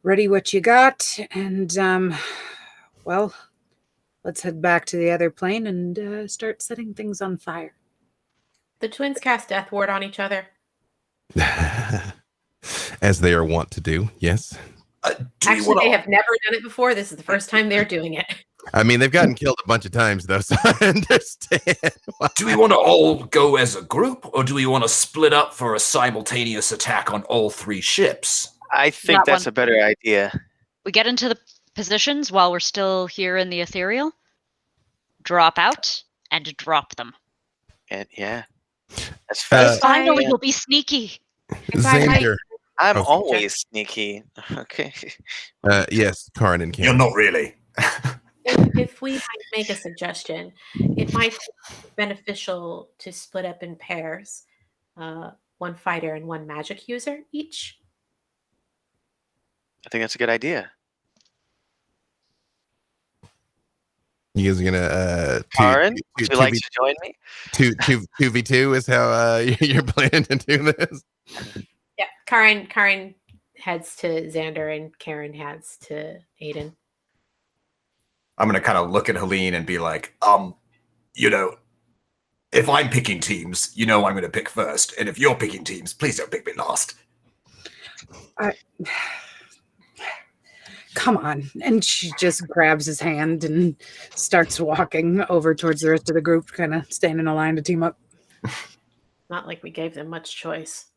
ready what you got, and well, let's head back to the other plane and start setting things on fire. The twins cast Death Ward on each other. As they are wont to do, yes. Actually, they have never done it before. This is the first time they're doing it. I mean, they've gotten killed a bunch of times, though, so I understand. Do we want to all go as a group, or do we want to split up for a simultaneous attack on all 3 ships? I think that's a better idea. We get into the positions while we're still here in the ethereal, drop out, and drop them. And yeah. That's fast. Finally, you'll be sneaky. Xander. I'm always sneaky. Okay. Yes, Karrin and Kerrin. You're not really. If we might make a suggestion, it might be beneficial to split up in pairs, 1 fighter and 1 magic user each. I think that's a good idea. You guys are gonna Karrin, would you like to join me? 2v2 is how you're planning to do this. Yeah, Karrin heads to Xander and Kerrin heads to Aiden. I'm going to kind of look at Helene and be like, if I'm picking teams, I'm going to pick first. And if you're picking teams, please don't pick me last. Come on. And she just grabs his hand and starts walking over towards the rest of the group, kind of staying in a line to team up. Not like we gave them much choice.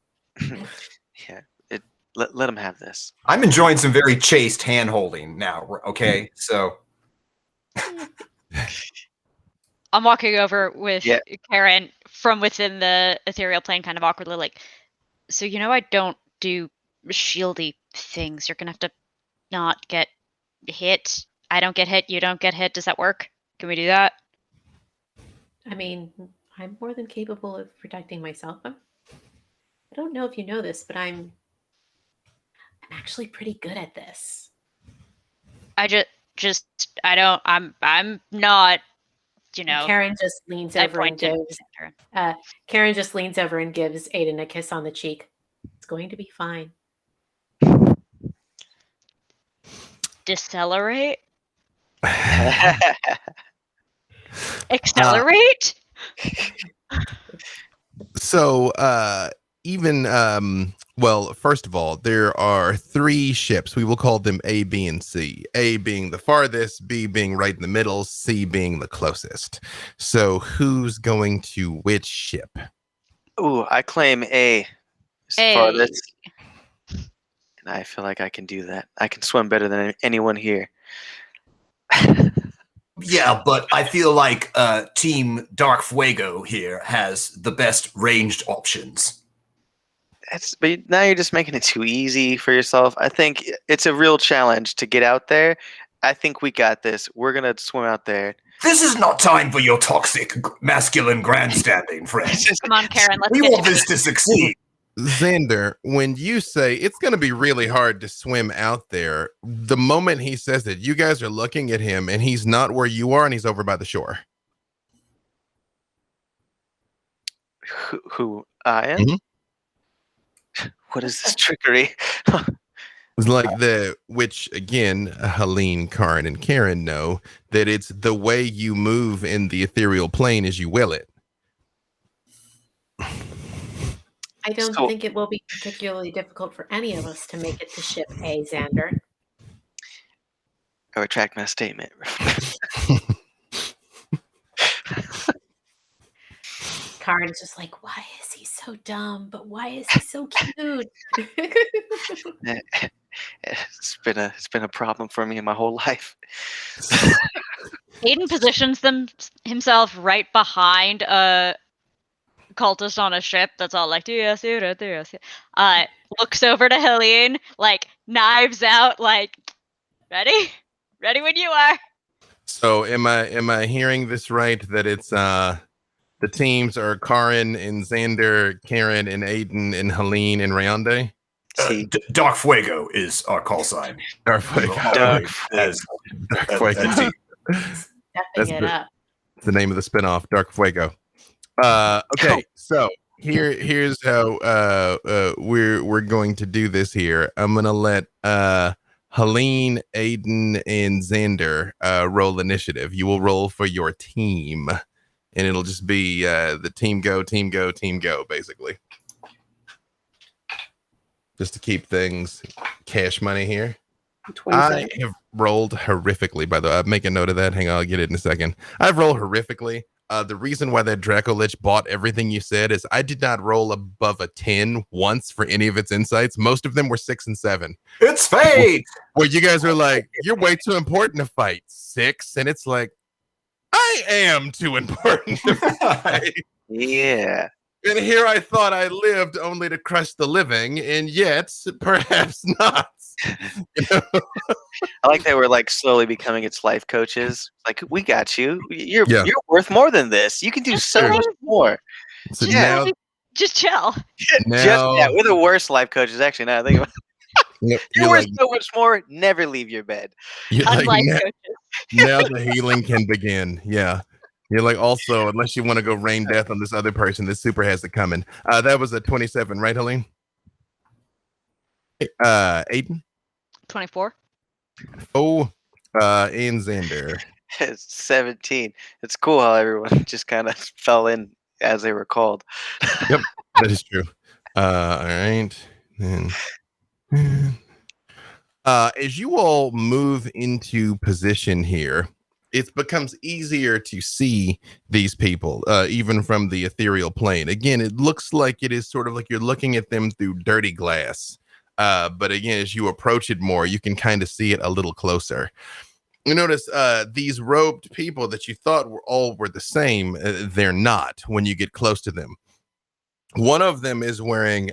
Yeah, let them have this. I'm enjoying some very chaste hand-holding now, okay? So... I'm walking over with Kerrin from within the ethereal plane, kind of awkwardly, like, so I don't do shieldy things. You're gonna have to not get hit. I don't get hit. You don't get hit. Does that work? Can we do that? I mean, I'm more than capable of protecting myself. I don't know if you know this, but I'm actually pretty good at this. I'm not, Kerrin just leans over and gives Kerrin just leans over and gives Aiden a kiss on the cheek. It's going to be fine. Decelerate? Accelerate? So well, first of all, there are 3 ships. We will call them A, B, and C. A being the farthest, B being right in the middle, C being the closest. So who's going to which ship? Ooh, I claim A. Farthest. And I feel like I can do that. I can swim better than anyone here. Yeah, but I feel like Team Dark Fuego here has the best ranged options. But now you're just making it too easy for yourself. I think it's a real challenge to get out there. I think we got this. We're going to swim out there. This is not time for your toxic masculine grandstanding, friend. Come on, Kerrin. We want this to succeed. Xander, when you say it's going to be really hard to swim out there, the moment he says that, you guys are looking at him and he's not where you are and he's over by the shore. Who I am? Mm-hmm. What is this trickery? It's like which again, Helene, Karrin, and Kerrin know that it's the way you move in the ethereal plane as you will it. I don't think it will be particularly difficult for any of us to make it to ship A, Xander. I retract my statement. Karrin's just like, why is he so dumb? But why is he so cute? It's been a problem for me in my whole life. Aiden positions himself right behind a cultist on a ship that's all like, looks over to Helene, like knives out, like, ready when you are. So am I hearing this right, that it's the teams are Karrin and Xander, Kerrin and Aiden and Helene and Rayonde? Dark Fuego is our call sign. Dark Fuego. Dark Fuego. Stepping That's it up. the name of the spinoff, Dark Fuego. Okay, so Here's how we're going to do this here. I'm gonna let Helene, Aiden, and Xander roll initiative. You will roll for your team, and it'll just be the team go, basically. Just to keep things cash money here. 27. I have rolled horrifically, by the way. I'll make a note of that. Hang on, I'll get it in a second. I've rolled horrifically. The reason why that Draco Lich bought everything you said is I did not roll above a 10 once for any of its insights. Most of them were 6 and 7. It's fate. Where you guys are like, you're way too important to fight. 6, and it's like, I am too important to fight. Yeah. And here I thought I lived only to crush the living, and yet perhaps not. You know? I like that we're like slowly becoming its life coaches. Like, we got you. You're worth more than this. You can do so much more. So Yeah. now, Just chill. We're the worst life coaches, actually. Now I think about you're you're worth like, so much more. Never leave your bed. you're like, Unlike now, coaches. now the healing can begin. Yeah. You're like, also, unless you want to go rain death on this other person, this super has it coming. That was a 27, right, Helene? Aiden? 24. Oh, and Xander. 17. It's cool how everyone just kind of fell in as they were called. Yep, that is true. All right. And, as you all move into position here, it becomes easier to see these people, even from the ethereal plane. Again, it looks like it is sort of like you're looking at them through dirty glass. But again, as you approach it more, you can kind of see it a little closer. You notice these robed people that you thought were the same, they're not when you get close to them. One of them is wearing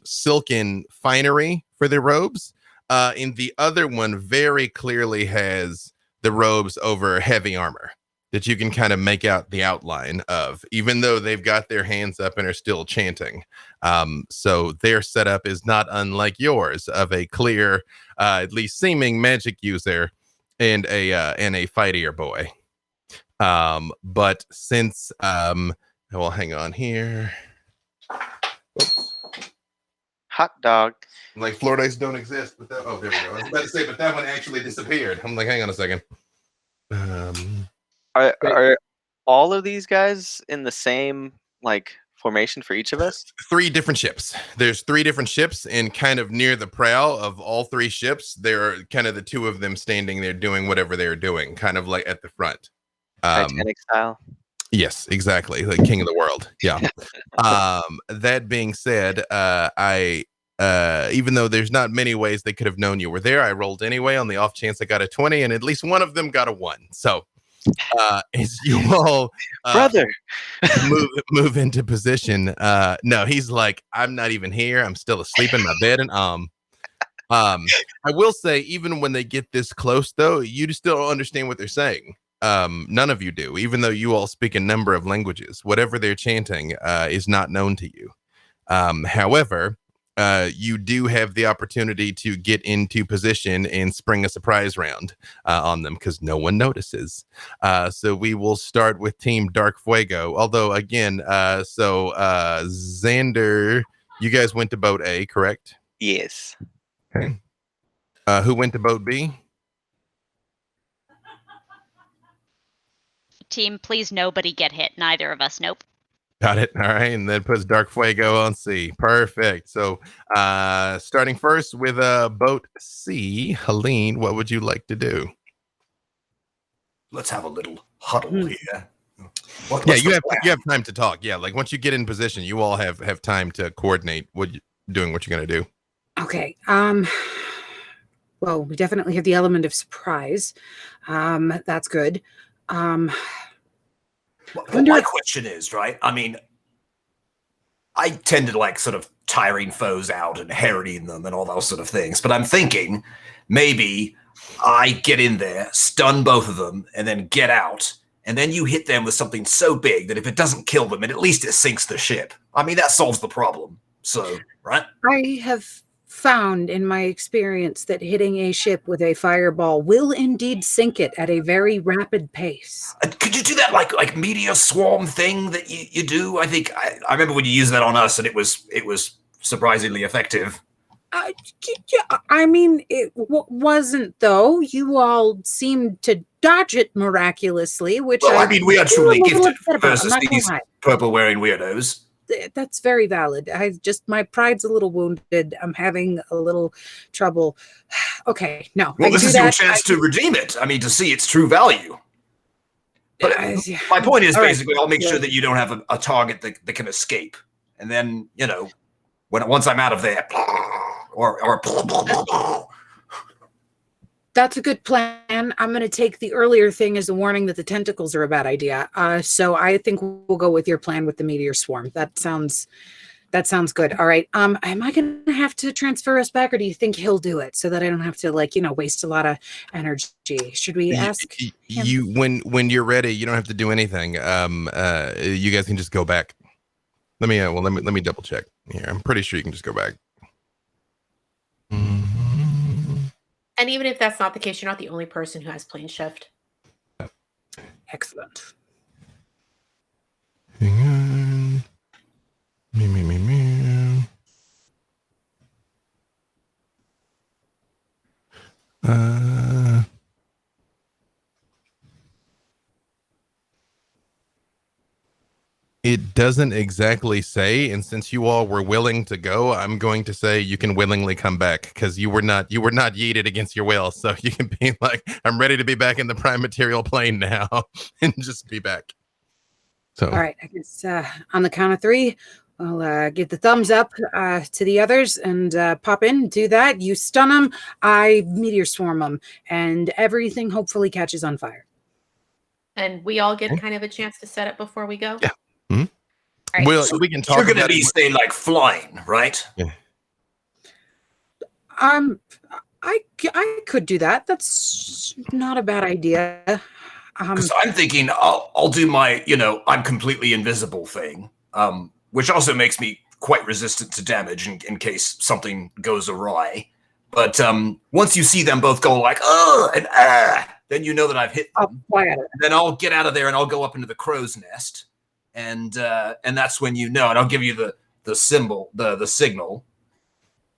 silken finery for their robes, and the other one very clearly has the robes over heavy armor that you can kind of make out the outline of, even though they've got their hands up and are still chanting. So their setup is not unlike yours, of a clear, at least seeming magic user and a fightier boy. But since well, hang on here. Oops. Hot dog. Like floor dice don't exist, but that, oh, there we go. I was about to say, but that one actually disappeared. I'm like, hang on a second. Are all of these guys in the same like formation for each of us? 3 different ships. There's 3 different ships, and kind of near the prow of all 3 ships, there are kind of the 2 of them standing there doing whatever they're doing, kind of like at the front. Titanic style. Yes, exactly. Like King of the World. Yeah. That being said, I even though there's not many ways they could have known you were there, I rolled anyway on the off chance I got a 20, and at least one of them got a 1. So as you all Brother move into position, no, he's like, I'm not even here. I'm still asleep in my bed. And I will say, even when they get this close, though, you still don't understand what they're saying. None of you do, even though you all speak a number of languages. Whatever they're chanting is not known to you. However, you do have the opportunity to get into position and spring a surprise round on them, because no one notices. So we will start with Team Dark Fuego. Although, again, Xander, you guys went to boat A, correct? Yes. Okay. Who went to boat B? Team, please nobody get hit. Neither of us. Nope. Got it. All right. And that puts Dark Fuego on C. Perfect. So starting first with boat C, Helene, what would you like to do? Let's have a little huddle here. Yeah, you have time to talk. Yeah, like once you get in position, you all have time to coordinate what you're going to do. Okay. Well, we definitely have the element of surprise. That's good. Well, my question is, right? I mean, I tend to like sort of tiring foes out and harrying them and all those sort of things. But I'm thinking maybe I get in there, stun both of them, and then get out. And then you hit them with something so big that if it doesn't kill them, at least it sinks the ship. I mean, that solves the problem. So, right? I have found in my experience that hitting a ship with a fireball will indeed sink it at a very rapid pace. Could you do that like Meteor Swarm thing that you do? I think I remember when you used that on us, and it was surprisingly effective. I mean, it wasn't, though. You all seemed to dodge it miraculously, which I mean, we are truly gifted versus these lie. purple-wearing weirdos. That's very valid. My pride's a little wounded. I'm having a little trouble. Okay, no. Well, this is your chance to redeem it. I mean, to see its true value. But my point is basically, I'll make sure that you don't have a target that can escape. And then, once I'm out of there, or that's a good plan. I'm going to take the earlier thing as a warning that the tentacles are a bad idea. So I think we'll go with your plan with the Meteor Swarm. That sounds good. All right. Am I going to have to transfer us back, or do you think he'll do it so that I don't have to waste a lot of energy? Should we ask you when you're ready? You don't have to do anything. You guys can just go back. Let me double check here. I'm pretty sure you can just go back. And even if that's not the case, you're not the only person who has plane shift. Excellent. Hang on. Me. It doesn't exactly say, and since you all were willing to go, I'm going to say you can willingly come back, because you were not yeeted against your will. So you can be like, I'm ready to be back in the prime material plane now, and just be back. So all right, I guess on the count of 3, I'll give the thumbs up to the others and pop in. Do that. You stun them. I Meteor Swarm them, and everything hopefully catches on fire. And we all get kind of a chance to set up before we go. Yeah. Mm-hmm. Right. Well, so we can talk. You're going to be staying flying, right? Yeah. I could do that. That's not a bad idea. Because I'm thinking I'll do my I'm completely invisible thing, which also makes me quite resistant to damage in case something goes awry. But once you see them both go like and then you know that I've hit them. Then I'll get out of there and I'll go up into the crow's nest. And that's when and I'll give you the symbol, the signal.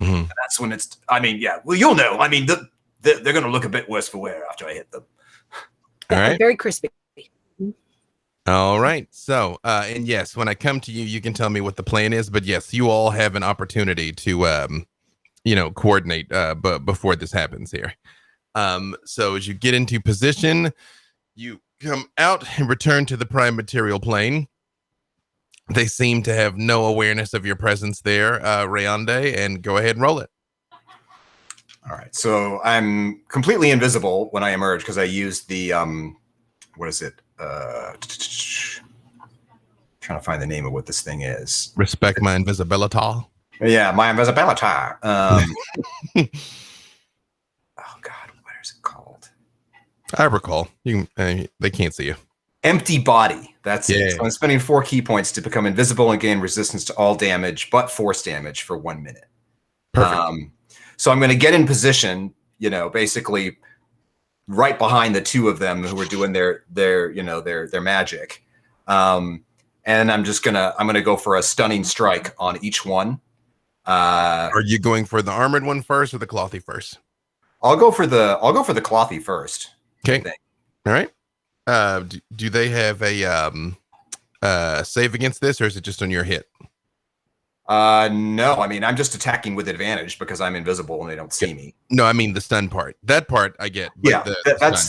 Mm-hmm. And that's when it's. I mean, yeah. Well, you'll know. I mean, they're going to look a bit worse for wear after I hit them. All right. Very crispy. All right. So, and yes, when I come to you, you can tell me what the plan is. But yes, you all have an opportunity to, coordinate before this happens here. So as you get into position, you come out and return to the prime material plane. They seem to have no awareness of your presence there, Rayonde, and go ahead and roll it. All right, so I'm completely invisible when I emerge because I used the what is it? Trying to find the name of what this thing is. Respect my invisibility. Yeah, my invisibility. Oh God, what is it called? I recall. You can, they can't see you. Empty body. That's Yeah. it. So I'm spending 4 key points to become invisible and gain resistance to all damage, but force damage for 1 minute. Perfect. So I'm going to get in position, basically right behind the 2 of them who are doing their magic. And I'm gonna go for a stunning strike on each one. Are you going for the armored one first or the clothy first? I'll go for the clothy first. Okay. All right. Do they have a save against this, or is it just on your hit? No, I mean, I'm just attacking with advantage because I'm invisible and they don't see me. No, I mean the stun part. That part I get. But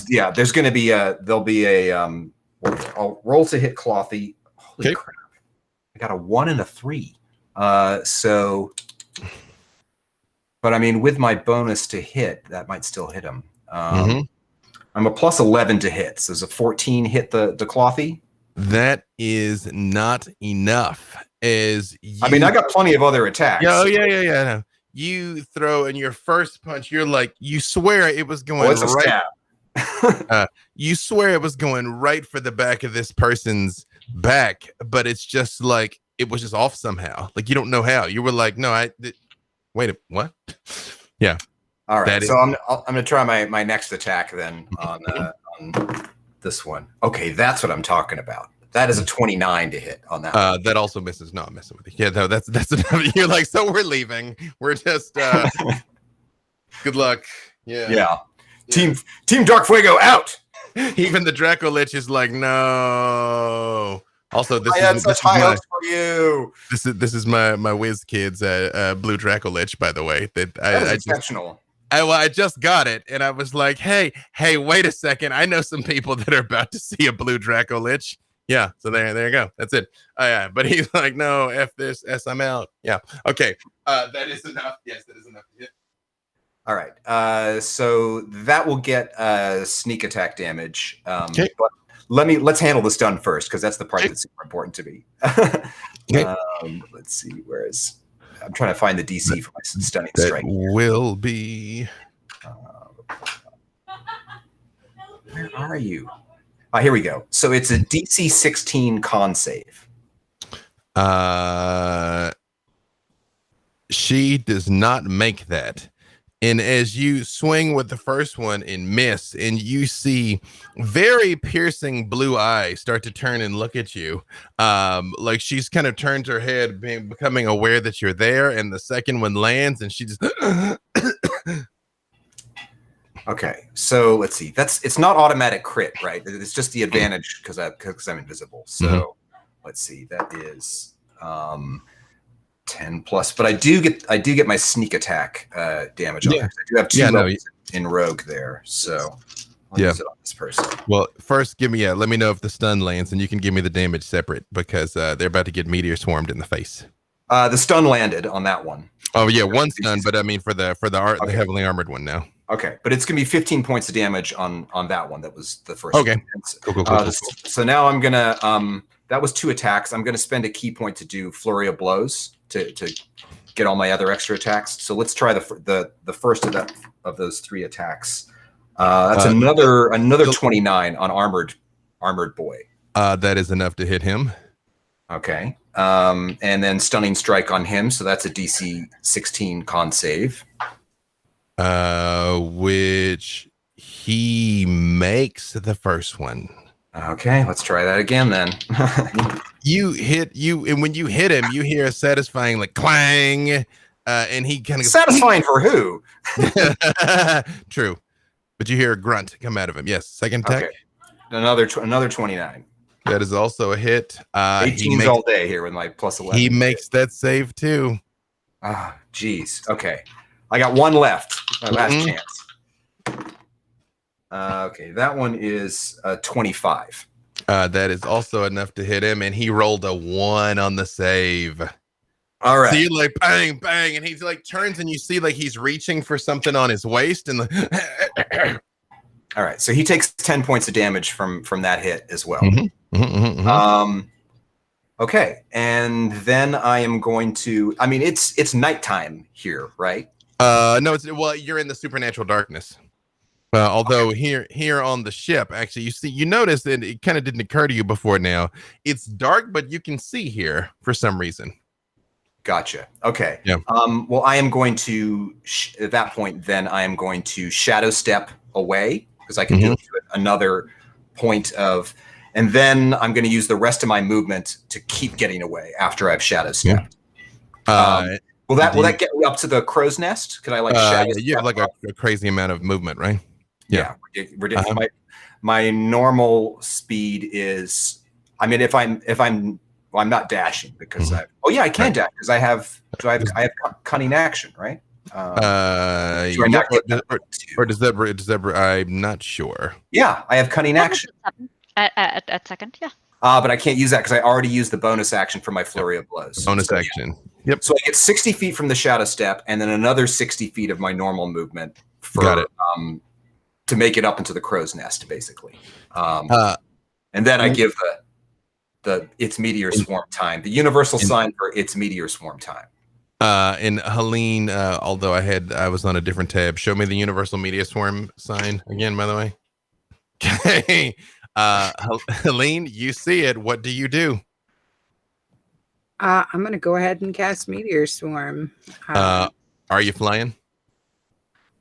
Yeah, there's going to be there'll be a I'll roll to hit clothy. Holy crap! I got a 1 and a 3. But I mean, with my bonus to hit, that might still hit him. I'm a plus 11 to hit. So does a 14 hit the clothy? That is not enough. I got plenty of other attacks. Yeah. No. You throw in your first punch, you're like, you swear it was going right. You swear it was going right for the back of this person's back, but it's just like it was just off somehow. Like you don't know how. You were like, no, Wait, what? Yeah. All right. That So I'm gonna try my next attack then on this one. Okay, that's what I'm talking about. That is a 29 to hit on that one. That also misses. No, I'm messing with you. Yeah, no, that's enough. You're like, so we're leaving. We're just good luck. Yeah. Team Dark Fuego out. Even the Draco Lich is like, no. Also, I had such high hopes for you. This is my whiz kids blue Draco Lich, by the way. That is exceptional. I just got it, and I was like, hey, wait a second. I know some people that are about to see a blue Draco Lich. Yeah, so there you go. That's it. Oh yeah, but he's like, no, F this, S, I'm out. Yeah. Okay. That is enough. Yes, that is enough to hit. All right. So that will get sneak attack damage. Okay. But let's handle the stun first, because that's the part that's super important to me. Okay. Let's see. I'm trying to find the DC for my stunning That strike. will be. Where are you? Here we go. So it's a DC 16 con save. She does not make that. And as you swing with the first one and miss, and you see very piercing blue eyes start to turn and look at you, like she's kind of turns her head, becoming aware that you're there, and the second one lands, and she just. Okay, so let's see. It's not automatic crit, right? It's just the advantage because I'm invisible. So let's see. That is 10 plus, but I do get my sneak attack damage on it. I do have 2 levels in rogue there, so I'll use it on this person. Well, first let me know if the stun lands, and you can give me the damage separate, because they're about to get meteor swarmed in the face. The stun landed on that one. Oh yeah, one stun, but I mean for the heavily armored one now. Okay, but it's gonna be 15 points of damage on that one. That was the first. Okay. One. Cool. So now I'm gonna that was 2 attacks. I'm gonna spend a key point to do flurry of blows to get all my other extra attacks. So let's try the first of those 3 attacks. That's another 29 on armored boy. That is enough to hit him. Okay. And then stunning strike on him. So that's a DC 16 con save. Which he makes the first one. Okay, let's try that again then. And when you hit him, you hear a satisfying like clang, and he kind of goes, satisfying for who? True, but you hear a grunt come out of him. Yes, second attack. Okay. Another 29. That is also a hit. 18s all day here with my plus 11. He makes that save too. Geez. Okay. I got 1 left. My last chance. Okay, that one is 25. That is also enough to hit him, and he rolled a 1 on the save. All right. So you're like bang, bang, and he's like turns, and you see like he's reaching for something on his waist, and all right. So he takes 10 points of damage from that hit as well. Okay, and then I am going to. I mean, it's nighttime here, right? No, you're in the supernatural darkness. Although here on the ship, actually, you notice that it kind of didn't occur to you before now. It's dark, but you can see here for some reason. Gotcha. Okay. Yeah. Well, I am going to at that point. Then I am going to shadow step away because I can do another point of, and then I'm going to use the rest of my movement to keep getting away after I've shadow stepped. Will that get me up to the crow's nest? Could I shadow you have like a crazy amount of movement, right? Yeah. My normal speed is. I mean, if I'm not dashing because I can dash because I have cunning action, right? Or does that? I'm not sure. Yeah, I have cunning action at second. Yeah. But I can't use that because I already used the bonus action for my flurry of blows. Bonus action. Yeah. Yep. So I get 60 feet from the shadow step, and then another 60 feet of my normal movement for to make it up into the crow's nest, basically. And then I give the it's Meteor Swarm time, the universal sign for it's Meteor Swarm time. And Helene, although I was on a different tab, show me the universal Meteor Swarm sign again, by the way. Okay. Helene, you see it. What do you do? I'm going to go ahead and cast Meteor Swarm. Are you flying?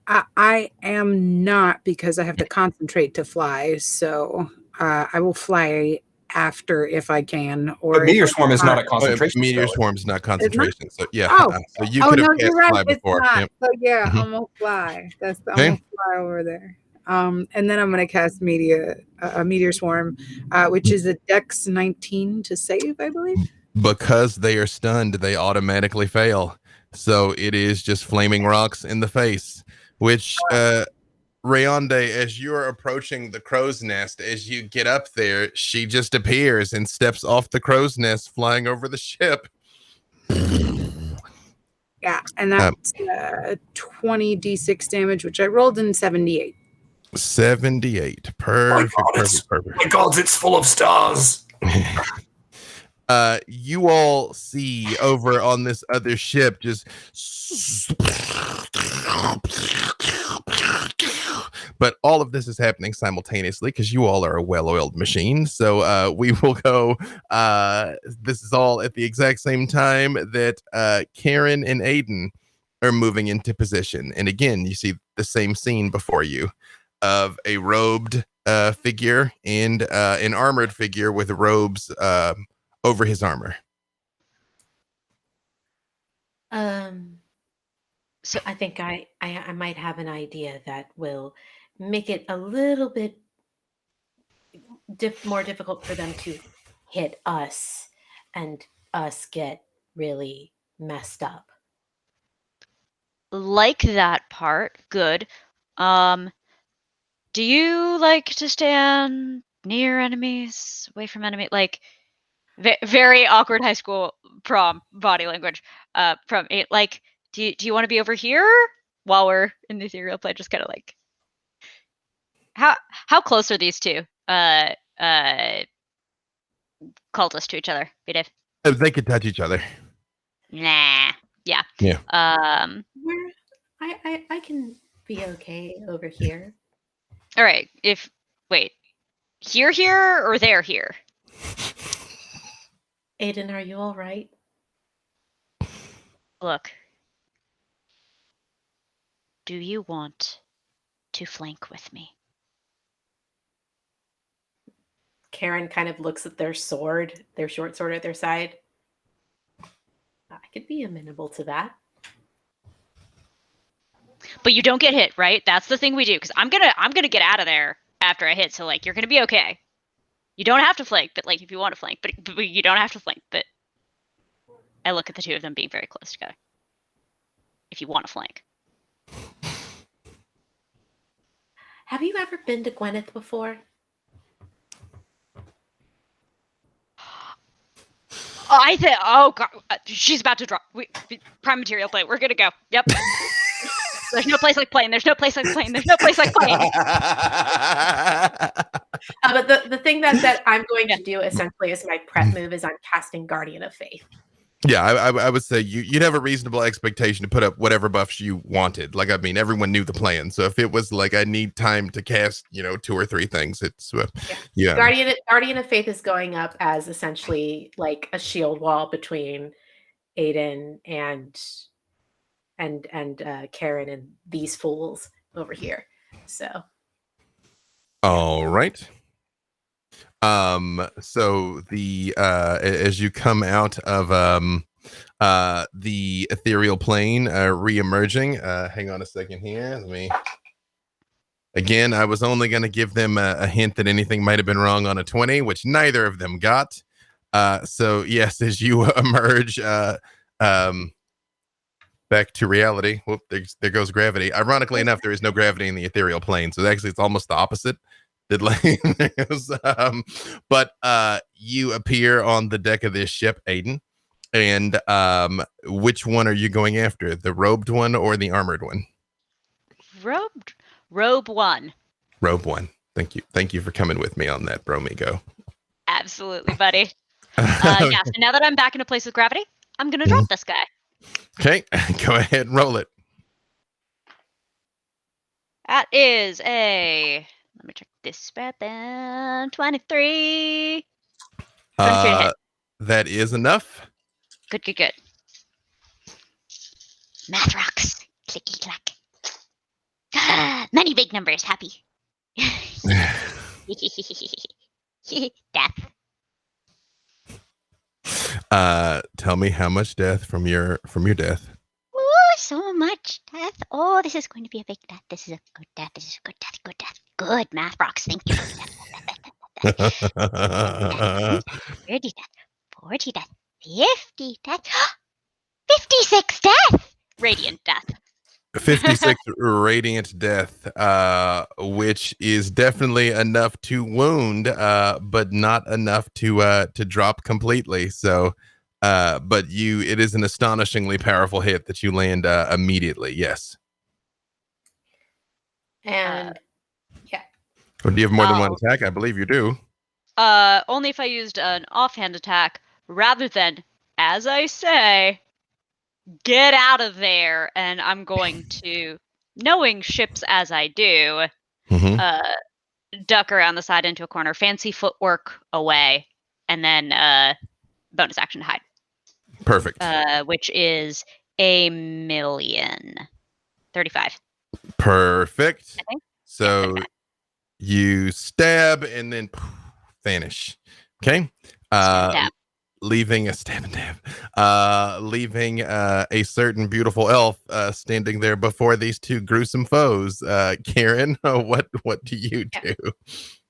I am not, because I have to concentrate to fly. So I will fly after if I can. Or But Meteor if Swarm is not a concentration Meteor spell. Swarm's not concentration. So yeah. Oh, So you oh could have no, cast you're right. fly It's before. not. Yep. So yeah, Mhm. I'm gonna fly. I'm Okay. gonna fly over there. And then I'm gonna cast Meteor Swarm, which is a Dex 19 to save, I believe. Because they are stunned, they automatically fail. So it is just flaming rocks in the face, which Rayonde, as you're approaching the crow's nest, as you get up there, she just appears and steps off the crow's nest flying over the ship. Yeah, and that's 20 d6 damage, which I rolled in 78. 78. Perfect. My God, it's full of stars. You all see over on this other ship just but all of this is happening simultaneously because you all are a well-oiled machine. So we will go this is all at the exact same time that Kerrin and Aiden are moving into position. And again, you see the same scene before you of a robed figure and an armored figure with robes over his armor. So I think I might have an idea that will make it a little bit more difficult for them to hit us and us get really messed up. Like that part. Good. Do you like to stand near enemies, away from enemy? Like, very awkward high school prom body language. From it, like, do you want to be over here while we're in the ethereal plane? Just kind of like, how close are these two cultists to each other? Dave? They could touch each other. Nah. Yeah. Yeah. I can be okay over here. All right. Wait, here or there here? Aiden, are you all right? Look. Do you want to flank with me? Kerrin kind of looks at their sword, their short sword at their side. I could be amenable to that. But you don't get hit, right? That's the thing we do, because I'm gonna get out of there after I hit. So like, you're gonna be okay. You don't have to flank, but like if you want to flank, but you don't have to flank. But I look at the two of them being very close together. If you want to flank. Have you ever been to Gwyneth before? Oh god, she's about to drop. Prime material plane. We're gonna go. Yep. There's no place like plane. There's no place like plane. There's no place like plane. But the thing that I'm going to do essentially as my prep move is I'm casting Guardian of Faith. Yeah, I would say you'd have a reasonable expectation to put up whatever buffs you wanted. Like, I mean, everyone knew the plan. So if it was like, I need time to cast, 2 or 3 things, it's yeah. Guardian of Faith is going up as essentially like a shield wall between Aiden and Kerrin and these fools over here. So. All right. So the as you come out of the ethereal plane re-emerging, hang on a second here, again, I was only going to give them a hint that anything might have been wrong on a 20, which neither of them got. So yes, as you emerge back to reality, whoop, there goes gravity. Ironically enough, there is no gravity in the ethereal plane, so actually it's almost the opposite. But you appear on the deck of this ship, Aiden, and which one are you going after, the robed one or the armored one? Robe one. Robe one. Thank you for coming with me on that, Bromigo. Absolutely, buddy. Yeah, so now that I'm back in a place with gravity, I'm gonna drop this guy. Okay, go ahead and roll it. That is a, let me check this weapon. 23. 23 to hit. That is enough. Good. Math rocks. Clicky clack. Many big numbers, happy. Death. Tell me how much death from your death. Oh, so much death. Oh, this is going to be a big death. This is a good death. This is a good death. Good death. Good math rocks. Thank you. 30 death. 40 death. 50 death. 56 death. Radiant death. 56 radiant death, which is definitely enough to wound, but not enough to drop completely. So, but it is an astonishingly powerful hit that you land immediately. Yes. And Or do you have more than one attack? I believe you do. Only if I used an offhand attack rather than, as I say, get out of there. And I'm going to, knowing ships as I do, duck around the side into a corner, fancy footwork away, and then bonus action to hide. Perfect. Which is 1,035,000. Perfect. I think. So you stab and then vanish. Okay. Leaving a stab and dab. Leaving a certain beautiful elf standing there before these two gruesome foes. Kerrin, what do you do?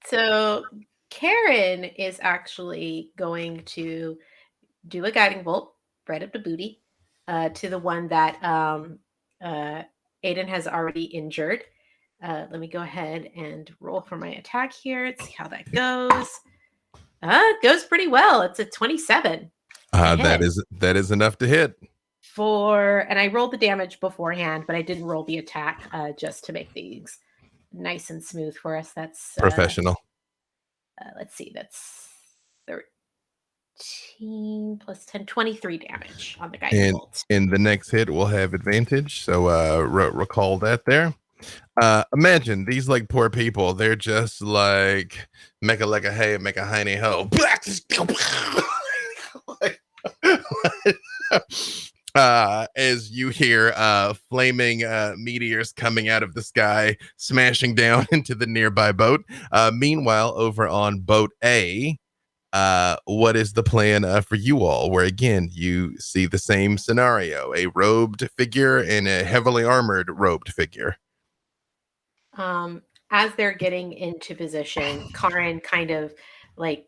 So Kerrin is actually going to do a guiding bolt right up the booty to the one that Aiden has already injured. Let me go ahead and roll for my attack here. Let's see how that goes. It goes pretty well. It's a 27. That is enough to hit. And I rolled the damage beforehand, but I didn't roll the attack just to make these nice and smooth for us. That's professional. Let's see. That's 13 plus 10, 23 damage on the guiding bolt. And the next hit will have advantage. So recall that there. Imagine these like poor people. They're just like make a like a hey, make a hiney ho. As you hear flaming meteors coming out of the sky, smashing down into the nearby boat. Meanwhile, over on boat A, what is the plan for you all? Where again, you see the same scenario: a robed figure and a heavily armored robed figure. As they're getting into position, Karrin kind of like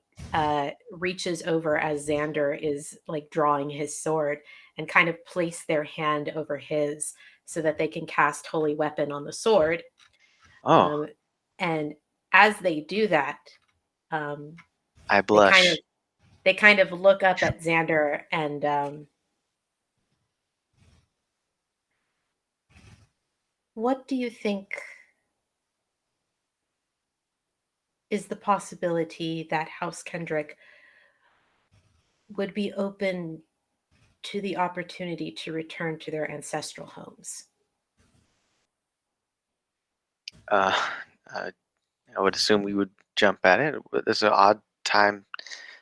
reaches over as Xander is like drawing his sword and kind of place their hand over his so that they can cast Holy Weapon on the sword. And as they do that, I blush. They kind of look up at Xander and what do you think is the possibility that House Kendrick would be open to the opportunity to return to their ancestral homes? I would assume we would jump at it. This is an odd time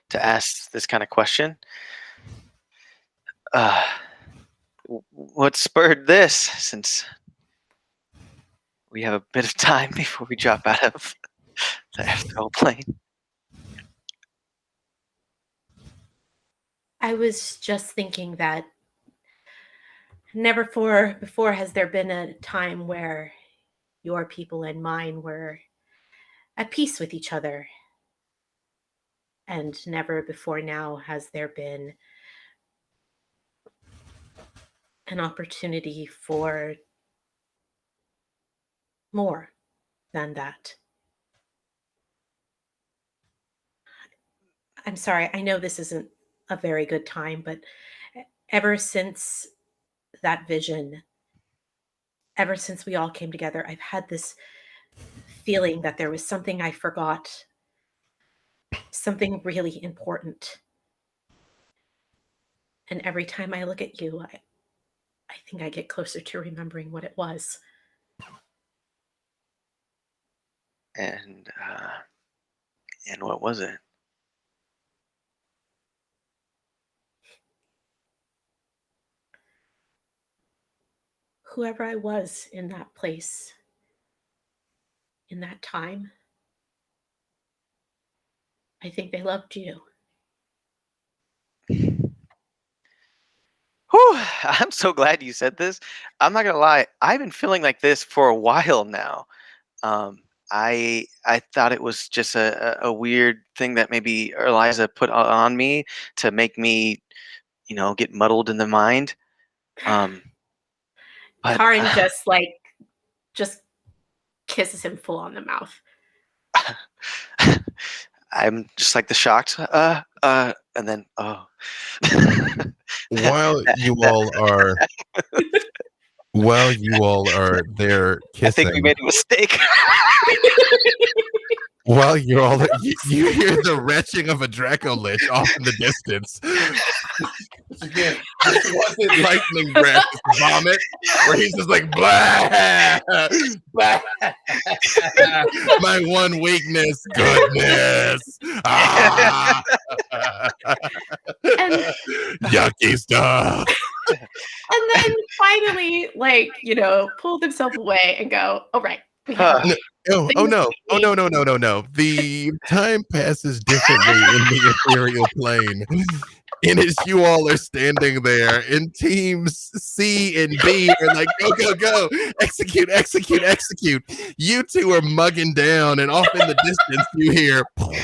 to ask this kind of question. What spurred this, since we have a bit of time before we drop out of the astral plane? I was just thinking that never before has there been a time where your people and mine were at peace with each other. And never before now has there been an opportunity for more than that. I'm sorry, I know this isn't a very good time, but ever since that vision, ever since we all came together, I've had this feeling that there was something I forgot, something really important. And every time I look at you, I think I get closer to remembering what it was. And what was it? whoever I was in that place, in that time, I think they loved you. Whew, I'm so glad you said this. I'm not gonna lie, I've been feeling like this for a while now. Um, I thought it was just a weird thing that maybe Eliza put on me to make me, get muddled in the mind. But Karrin just kisses him full on the mouth. I'm just like the shocked, and then While you all are there I think we kissing, made a mistake. while you're all you hear the retching of a Dracolich off in the distance. Again, this wasn't lightning breath, it's vomit, where he's just like, blah, blah. My one weakness, goodness. Ah. Yucky stuff. And then finally, pull themselves away and go, all right. Oh no. The time passes differently in the ethereal plane. And as you all are standing there, and teams C and B are like, go, execute. You two are mugging down, and off in the distance, you hear the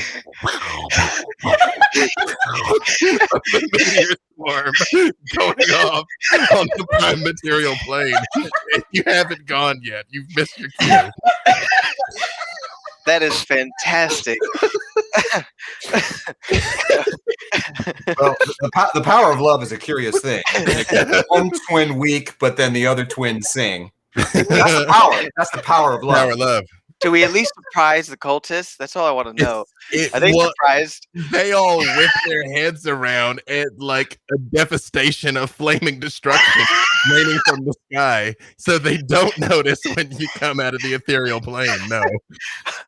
Meteor Swarm going off on the prime material plane. And you haven't gone yet. You've missed your cue. That is fantastic. Well, the power of love is a curious thing. One twin weak, but then the other twin sing. That's the power. That's the power of love. Power of love. Do we at least surprise the cultists? That's all I want to know. Are they surprised? They all whip their heads around at like a devastation of flaming destruction raining from the sky, so they don't notice when you come out of the ethereal plane. No,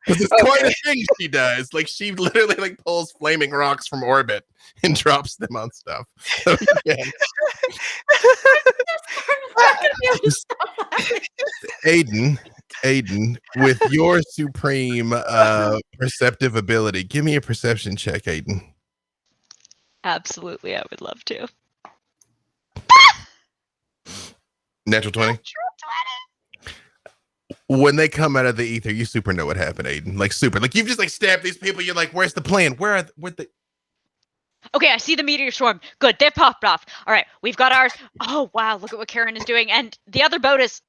because it's quite a thing she does. Like she literally like pulls flaming rocks from orbit and drops them on stuff. So, yeah. Aiden, with your supreme perceptive ability, give me a perception check, Aiden. Absolutely, I would love to. Natural 20? When they come out of the ether, you super know what happened, Aiden. Like super. Like you've just like stabbed these people. You're like, where's the plan? Where the Okay, I see the meteor swarm. Good, they popped off. All right, we've got ours. Oh wow, look at what Kerrin is doing, and the other boat is.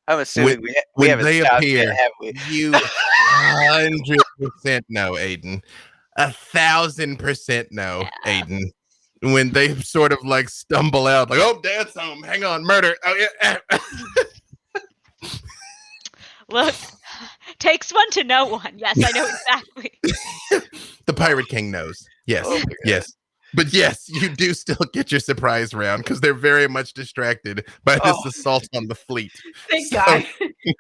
I'm assuming we haven't they stopped appear, yet, have we? You 100% know, Aiden. 1,000% know, Aiden. When they sort of like stumble out, like, oh, Dad's home. Hang on, murder. Oh yeah. Look, takes one to know one. Yes, I know exactly. The Pirate King knows. Yes, yes. But yes, you do still get your surprise round because they're very much distracted by this assault on the fleet. Thank God.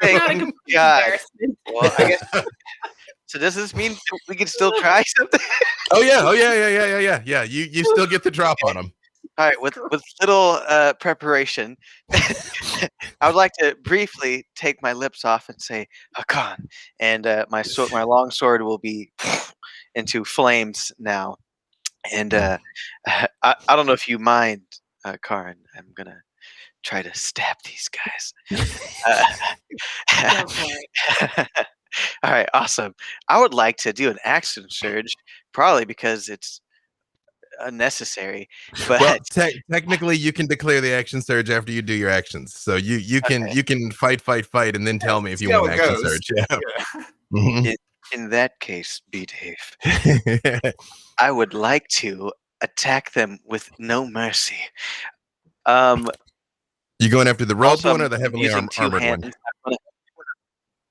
Thank God. Well, I guess. So does this mean we can still try something? Oh yeah. You still get the drop on them. All right, with little preparation, I would like to briefly take my lips off and say "Hakan," and my long sword will be into flames now. And I don't know if you mind, Karrin. I'm gonna try to stab these guys. All right, awesome. I would like to do an action surge, probably because it's unnecessary. But well, technically, you can declare the action surge after you do your actions. So you can fight, and then tell me if you want an action surge. Yeah. Mm-hmm. In that case, B-Dave, I would like to attack them with no mercy. You going after the robed one or the heavily armored one?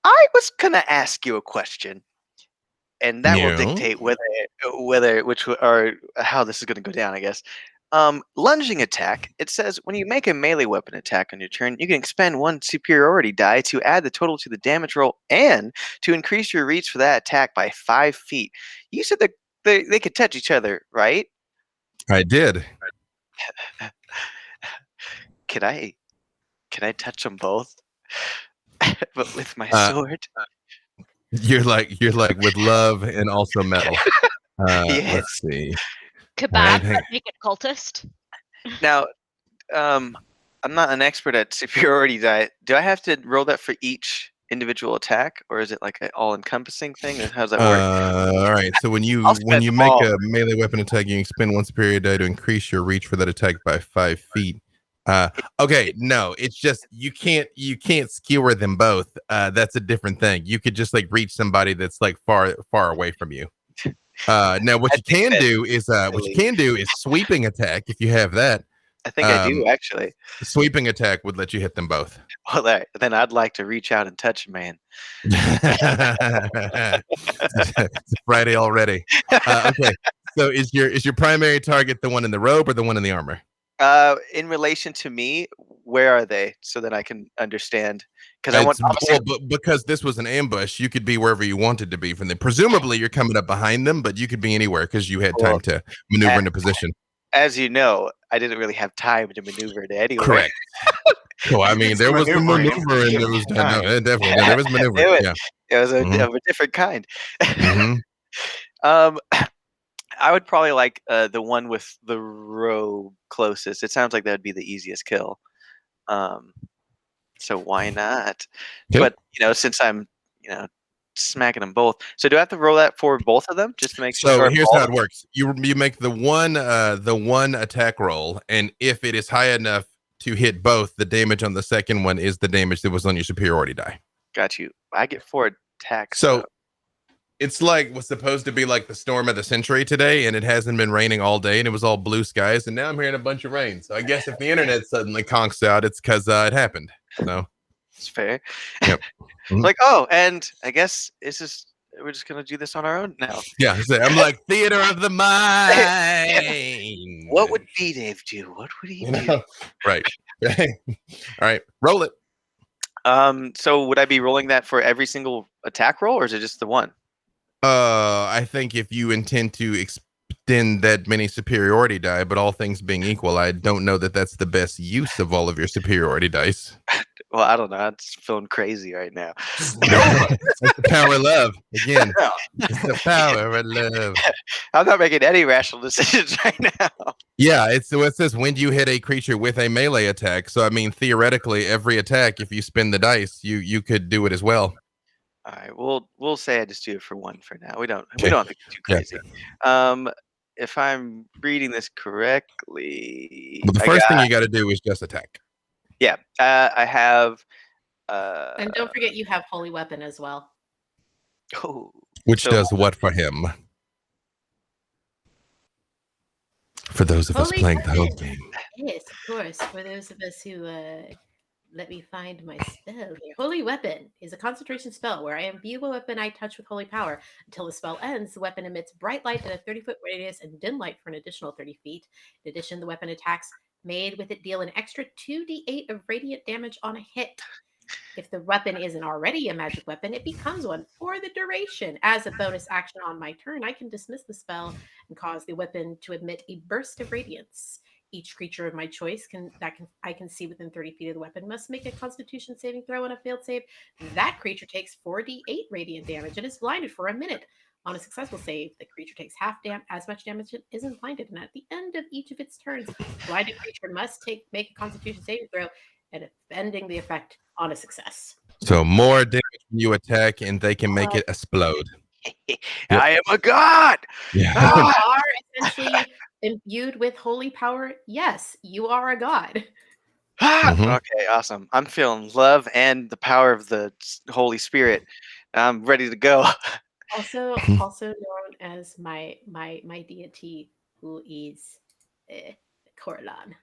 I was gonna ask you a question, and that will dictate how this is gonna go down, I guess. Lunging attack. It says when you make a melee weapon attack on your turn, you can expend one superiority die to add the total to the damage roll and to increase your reach for that attack by 5 feet. You said that they could touch each other, right? I did. Can I touch them both? But with my Uh, sword? You're like with love and also metal. Yes. Let's see. Kebab Right, that make it cultist. Now, I'm not an expert at superiority die. Do I have to roll that for each individual attack, or is it like an all-encompassing thing? Or how does that work? All right. So when you I'll spend them make all. a melee weapon attack, you expend one superior die to increase your reach for that attack by 5 feet. Okay, no, it's just you can't skewer them both. That's a different thing. You could just like reach somebody that's like far away from you. Now what you can do is sweeping attack if you have that. I think I do, actually. Sweeping attack would let you hit them both. Well, then I'd like to reach out and touch a man. It's Friday already. Okay, so is your primary target the one in the robe or the one in the armor? In relation to me, where are they so that I can understand? Because because this was an ambush, you could be wherever you wanted to be from them. Presumably, you're coming up behind them, but you could be anywhere because you had time to maneuver into position. As you know, I didn't really have time to maneuver to anywhere. Correct. So I mean, there was some maneuvering. There was definitely there was maneuvering. Yeah, it was of a different kind. Mm-hmm. I would probably like the one with the robe closest. It sounds like that would be the easiest kill. So why not? Okay. But since I'm smacking them both. So do I have to roll that for both of them just to make sure? So here's how it works. You make the one attack roll, and if it is high enough to hit both, the damage on the second one is the damage that was on your superiority die. Got you. I get 4 attacks. So it's like was supposed to be like the storm of the century today, and it hasn't been raining all day, and it was all blue skies, and now I'm hearing a bunch of rain. So I guess if the internet suddenly conks out, it's because it happened. So it's fair. Yep. Mm-hmm. Like, and I guess we're just gonna do this on our own now. Yeah, I'm like theater of the mind. What would B-Dave do? What would he do? Right. All right, roll it. So would I be rolling that for every single attack roll, or is it just the one? I think if you intend to extend that many superiority die, but all things being equal, I don't know that that's the best use of all of your superiority dice. Well, I don't know. I'm just feeling crazy right now. It's the power of love. Again, it's the power of love. I'm not making any rational decisions right now. Yeah, it says when you hit a creature with a melee attack. So, I mean, theoretically, every attack, if you spin the dice, you could do it as well. All right, we'll say I just do it for one for now. We don't have to get too crazy. Yeah. If I'm reading this correctly, well, the first thing you got to do is just attack. Yeah, I have. And don't forget, you have Holy Weapon as well. Oh, which does what for him? For those of us playing the whole game. Yes, of course. For those of us who let me find my spell here. Holy Weapon is a concentration spell where I imbue a weapon I touch with holy power. Until the spell ends, the weapon emits bright light at a 30-foot radius and dim light for an additional 30 feet. In addition, the weapon attacks made with it deal an extra 2d8 of radiant damage on a hit. If the weapon isn't already a magic weapon, it becomes one for the duration. As a bonus action on my turn, I can dismiss the spell and cause the weapon to emit a burst of radiance. Each creature of my choice I can see within 30 feet of the weapon must make a Constitution saving throw on a failed save. That creature takes 4d8 radiant damage and is blinded for a minute. On a successful save, the creature takes as much damage and isn't blinded. And at the end of each of its turns, the blinded creature must make a Constitution saving throw and ending the effect on a success. So more damage when you attack, and they can make it explode. I am a god. Yeah. You are essentially imbued with holy power. Yes, you are a god. Okay, awesome. I'm feeling love and the power of the Holy Spirit. I'm ready to go. Also known as my deity, who is Corlan.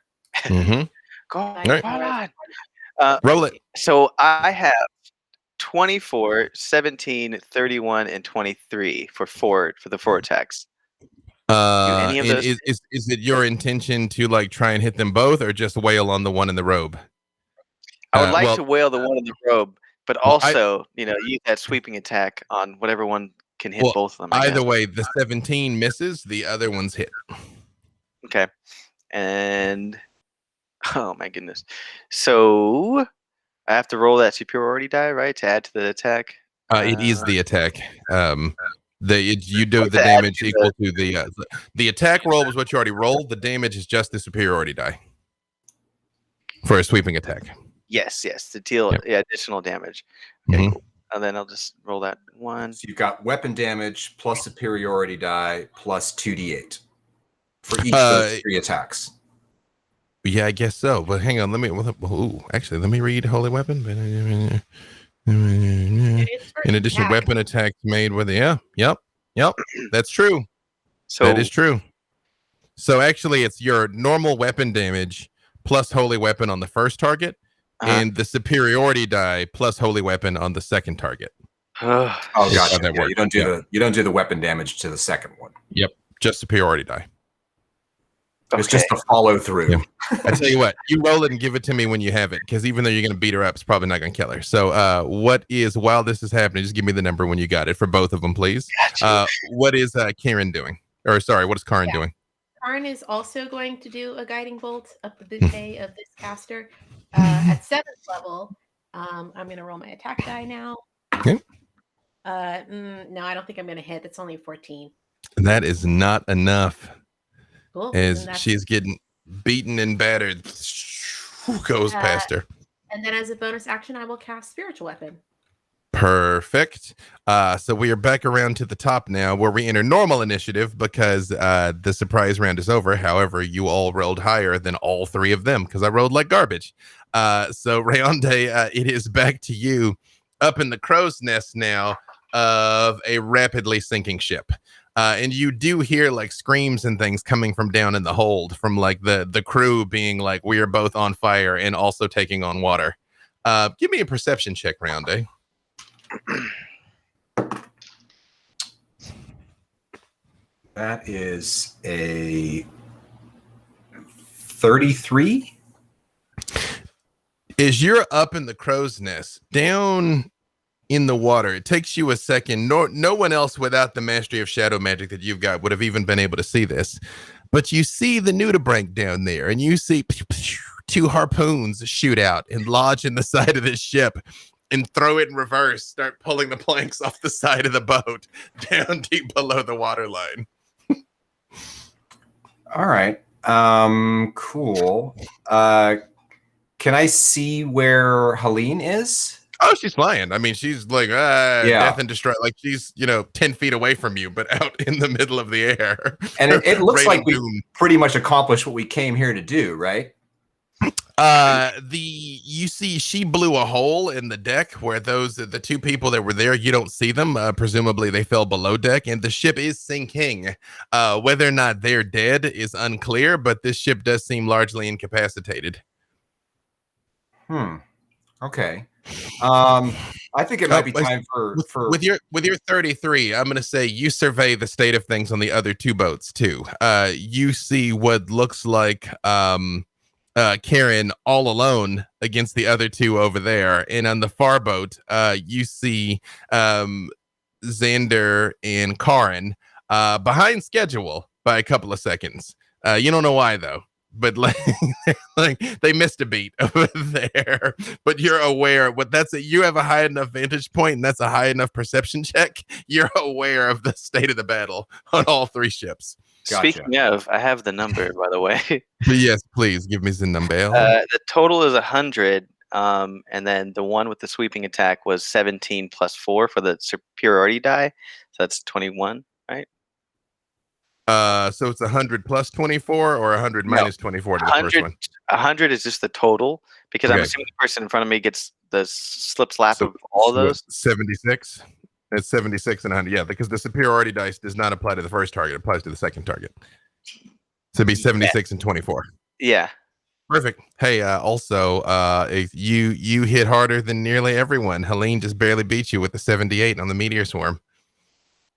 Corlan. Roll it. So I have 24, 17, 31, and 23 for the 4 attacks. Any of those? Is it your intention to like try and hit them both, or just wail on the one in the robe? I would like to wail the one in the robe, but also use that sweeping attack on whatever one can hit both of them. Either way, the 17 misses, the other one's hit. Okay. And oh my goodness. So I have to roll that superiority die, right, to add to the attack. It is the attack. You do Like the to add damage to equal to the attack roll was what you already rolled. The damage is just the superiority die for a sweeping attack. Yes, to deal additional damage. Okay, Mhm. cool. And then I'll just roll that one. So you've got weapon damage plus superiority die plus 2d8 for each of those 3 attacks. Yeah, I guess so. But hang on, let me read Holy Weapon. In addition, weapon attacks made with yep, that's true. So that is true. So actually, it's your normal weapon damage plus Holy Weapon on the first target, and the superiority die plus Holy Weapon on the second target. Oh, gotcha. Yeah, you don't do the weapon damage to the second one. Yep, just superiority die. It's just a follow through. Yeah. I tell you what, you roll it and give it to me when you have it, because even though you're going to beat her up, it's probably not going to kill her. So, while this is happening, just give me the number when you got it for both of them, please. What is Kerrin doing? Or sorry, what is Karrin doing? Karrin is also going to do a guiding bolt up the bouquet of this caster at 7th level. I'm going to roll my attack die now. Okay. No, I don't think I'm going to hit. It's only 14. That is not enough. Cool. As she's getting beaten and battered, goes past her. And then as a bonus action, I will cast Spiritual Weapon. Perfect. So we are back around to the top now, where we enter normal initiative because the surprise round is over. However, you all rolled higher than all 3 of them because I rolled like garbage. So Rayonde, it is back to you up in the crow's nest now of a rapidly sinking ship. And you do hear like screams and things coming from down in the hold from like the crew being like, we are both on fire and also taking on water. Give me a perception check, Rayonde. That is a 33. As you're up in the crow's nest, down in the water, it takes you a second. No one else without the mastery of shadow magic that you've got would have even been able to see this. But you see the nudibranch down there, and you see 2 harpoons shoot out and lodge in the side of this ship and throw it in reverse, start pulling the planks off the side of the boat down deep below the waterline. All right. Cool. Can I see where Helene is? Oh, she's flying. I mean, she's like death and destruction. Like she's 10 feet away from you, but out in the middle of the air. And it looks like we pretty much accomplished what we came here to do, right? You see, she blew a hole in the deck where the 2 people that were there, you don't see them. Presumably they fell below deck, and the ship is sinking. Whether or not they're dead is unclear, but this ship does seem largely incapacitated. Okay. I think it might be time for with your 33. I'm going to say you survey the state of things on the other 2 boats too. You see what looks like Kerrin all alone against the other 2 over there, and on the far boat, you see Xander and Karrin behind schedule by a couple of seconds. You don't know why though. But like they missed a beat over there. But you're aware you have a high enough vantage point, and that's a high enough perception check. You're aware of the state of the battle on all 3 ships. Gotcha. Speaking of, I have the number, by the way. But yes, please give me the number. The total is 100, and then the one with the sweeping attack was 17 plus 4 for the superiority die. So that's 21, right? So it's 100 plus 24 or 100 minus 24 to the first one? 100 is just the total, because I'm assuming the person in front of me gets the slip slap of all of those. 76? It's 76 and 100. Yeah, because the superiority dice does not apply to the first target. It applies to the second target. So it'd be 76 and 24. Yeah. Perfect. Hey, also, you hit harder than nearly everyone. Helene just barely beat you with the 78 on the Meteor Swarm.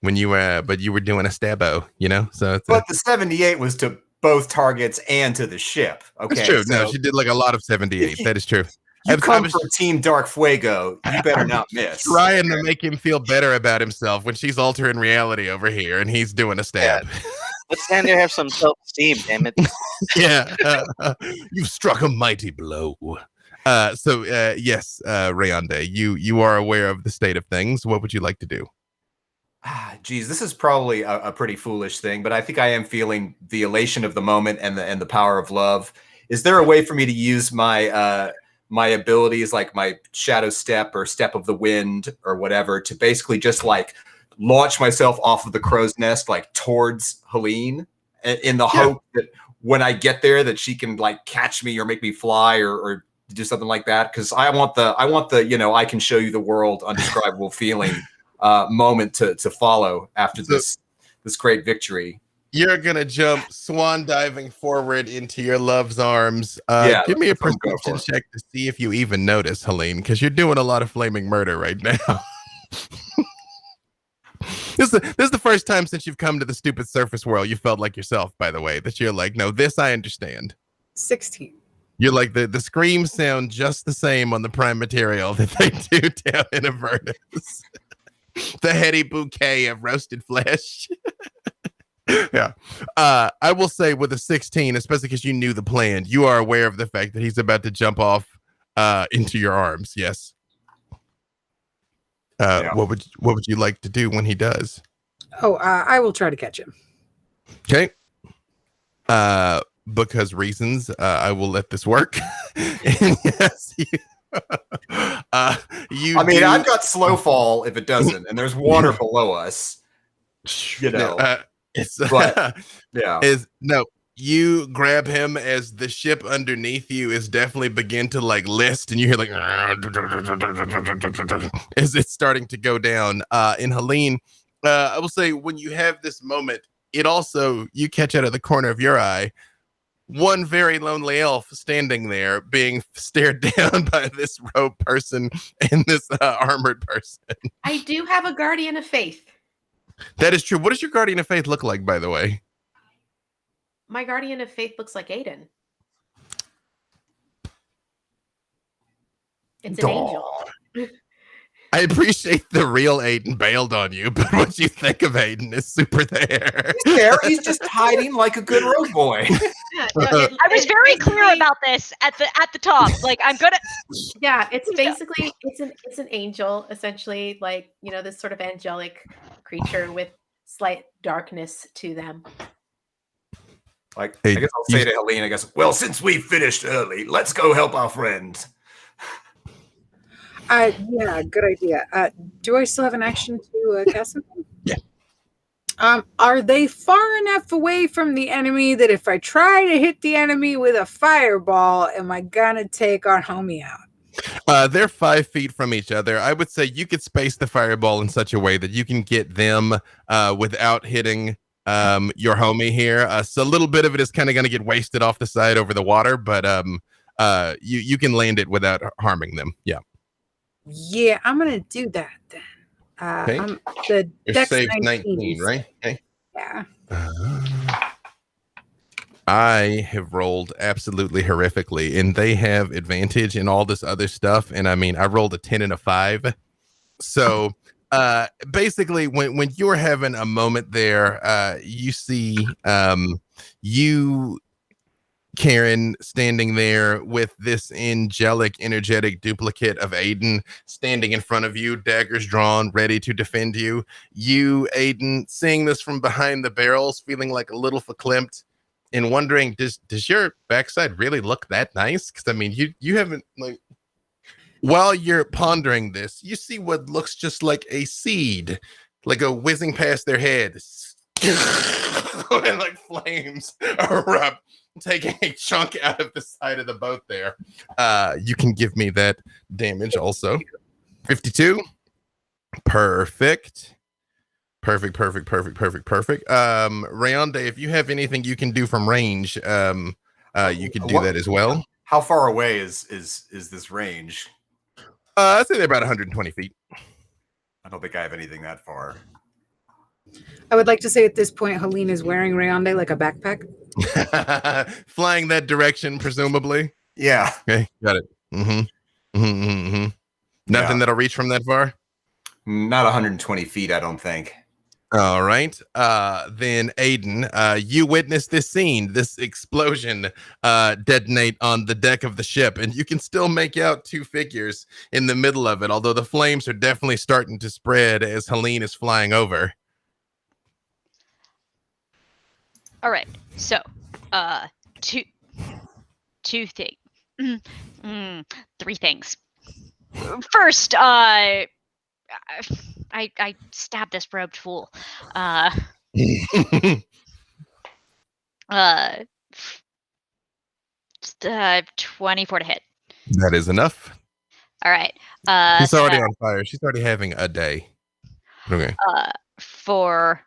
When you but you were doing a stabbo, so but the 78 was to both targets and to the ship. Okay, that's true. No, she did like a lot of 78. That is true. You come for Team Dark Fuego, you better not miss. Trying to make him feel better about himself when she's altering reality over here and he's doing a stab. Let Xander have some self-esteem, damn it. Yeah, you've struck a mighty blow. Yes, Rayonde, you are aware of the state of things. What would you like to do? Geez, this is probably a pretty foolish thing, but I think I am feeling the elation of the moment and the power of love. Is there a way for me to use my my abilities, like my shadow step or step of the wind or whatever, to basically just like launch myself off of the crow's nest, like towards Helene, in the hope that when I get there, that she can like catch me or make me fly or do something like that? Because I want the I can show you the world undescribable feeling moment to follow after this great victory. You're gonna jump swan diving forward into your love's arms. Give me a perception check to see if you even notice, Helene, because you're doing a lot of flaming murder right now. This is the first time since you've come to the stupid surface world you felt like yourself, by the way, that you're like, no, this I understand. 16. You're like, the screams sound just the same on the prime material that they do down in Avernus. The heady bouquet of roasted flesh. Yeah. I will say with a 16, especially because you knew the plan, you are aware of the fact that he's about to jump off into your arms. Yes. What would you like to do when he does? I will try to catch him. Okay. Because reasons, I will let this work. Yes. I've got slow fall if it doesn't, and there's water below us. You know. You grab him as the ship underneath you is definitely begin to like list, and you hear like as it's starting to go down. In Helene, I will say when you have this moment, it also you catch out of the corner of your eye one very lonely elf standing there being stared down by this robe person and this armored person. I do have a guardian of faith. That is true. What does your guardian of faith look like, by the way? My guardian of faith looks like Aiden. It's an angel. I appreciate the real Aiden bailed on you, but what you think of Aiden is super there. He's there. He's just hiding like a good road boy. I was very clear about this at the top. Like I'm gonna. Yeah, it's basically it's an angel, essentially, like this sort of angelic creature with slight darkness to them. Like I guess I'll say to Helene, well, since we finished early, let's go help our friends. Yeah, good idea. Do I still have an action to cast something? Yeah. Are they far enough away from the enemy that if I try to hit the enemy with a fireball, am I gonna take our homie out? They're 5 feet from each other. I would say you could space the fireball in such a way that you can get them without hitting your homie here. So a little bit of it is kind of going to get wasted off the side over the water, but you can land it without harming them. Yeah. Yeah, I'm gonna do that then. Okay. The Your dex save's 19, 19, right? Okay. Yeah. I have rolled absolutely horrifically, and they have advantage in all this other stuff. And I mean, I rolled a 10 and a 5. So basically, when you're having a moment there, you see Kerrin standing there with this angelic, energetic duplicate of Aiden standing in front of you, daggers drawn, ready to defend you. You, Aiden, seeing this from behind the barrels, feeling like a little verklempt and wondering, does your backside really look that nice? Because I mean, you haven't like. While you're pondering this, you see what looks just like a seed, like a whizzing past their head, and like flames erupt, taking a chunk out of the side of the boat there. You can give me that damage also. 52. Perfect. Rayonde, if you have anything you can do from range, you could do that as well. How far away is this range? I'd say they're about 120 feet. I don't think I have anything that far. I would like to say at this point, Helene is wearing Rayonde like a backpack. Flying that direction, presumably. Yeah. Okay, got it. Nothing that'll reach from that far? Not 120 feet, I don't think. All right. Then Aiden, you witnessed this scene, this explosion detonate on the deck of the ship, and you can still make out two figures in the middle of it, although the flames are definitely starting to spread as Helene is flying over. All right. So, two things. Three things. First, I stabbed this robed fool. 24 to hit. That is enough. All right. She's already on fire. She's already having a day. Okay. For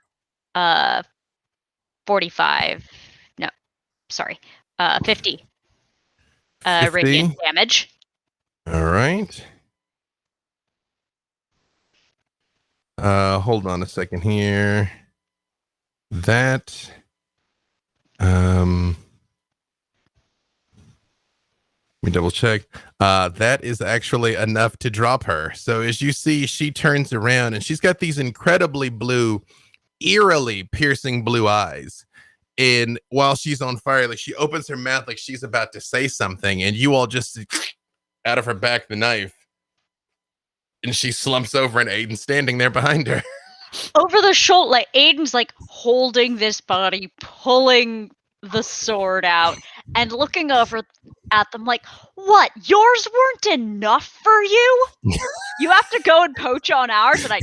45. No, sorry. 50. 50? Radiant damage. All right. Hold on a second here. That let me double check. That is actually enough to drop her. So as you see, she turns around and she's got these incredibly blue, eerily piercing blue eyes. And while she's on fire, like she opens her mouth like she's about to say something, and you all just see out of her back the knife. And she slumps over, and Aiden's standing there behind her. Over the shoulder, like Aiden's like holding this body, pulling the sword out, and looking over at them like, "What? Yours weren't enough for you? You have to go and poach on ours." And I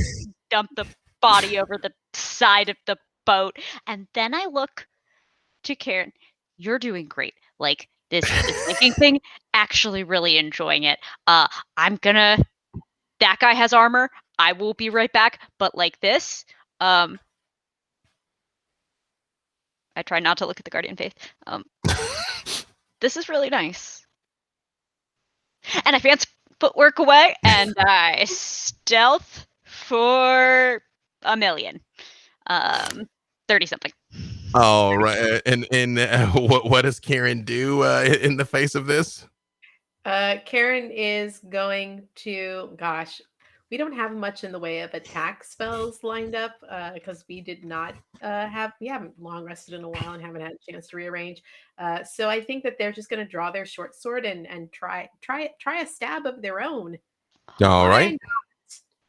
dump the body over the side of the boat, and then I look to Kerrin. You're doing great. Like this thinking thing, actually really enjoying it. That guy has armor. I will be right back. But like this, I try not to look at the Guardian Faith. This is really nice. And I advance footwork away, and I stealth for 1,000,000. 30 something. All right. And what does Kerrin do in the face of this? Kerrin is going to, gosh, we don't have much in the way of attack spells lined up because we did not we haven't long rested in a while and haven't had a chance to rearrange. So I think that they're just going to draw their short sword and try a stab of their own. All right.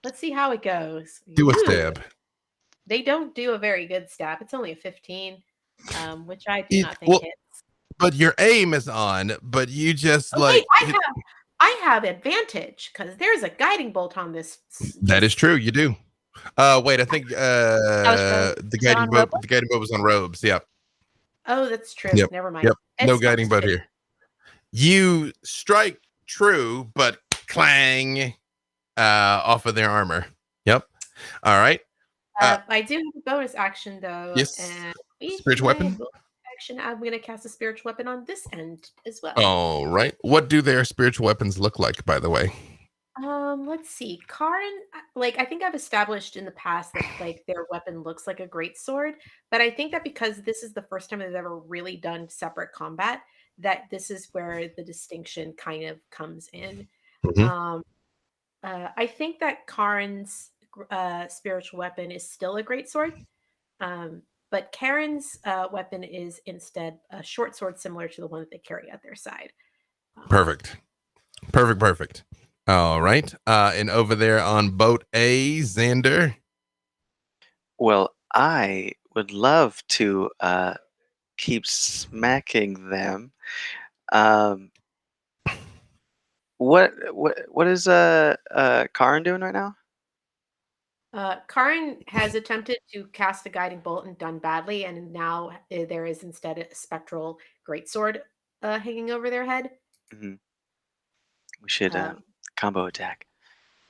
Let's see how it goes. Do a stab. They don't do a very good stab. It's only a 15, which I do not think hits. But your aim is on, but you just Wait, I have advantage because there's a guiding bolt on this. That is true. You do. Wait, I think the guiding boat was on robes. Yep. Oh, that's true. Yep. Never mind. Yep. No guiding boat here. You strike true, but clang off of their armor. Yep. All right. I do have a bonus action though. Yes. And spiritual weapon. I'm going to cast a spiritual weapon on this end as well. All right. What do their spiritual weapons look like, by the way? Let's see. Karrin, like I think I've established in the past that like their weapon looks like a great sword, but I think that because this is the first time they've ever really done separate combat, that this is where the distinction kind of comes in. Mm-hmm. I think that Karrin's spiritual weapon is still a great sword. But Kerrin's weapon is instead a short sword similar to the one that they carry at their side. Perfect. All right. And over there on boat A, Xander. Well, I would love to keep smacking them. What is Karrin doing right now? Karrin has attempted to cast a guiding bolt and done badly, and now there is instead a spectral greatsword hanging over their head. Mm-hmm. We should combo attack.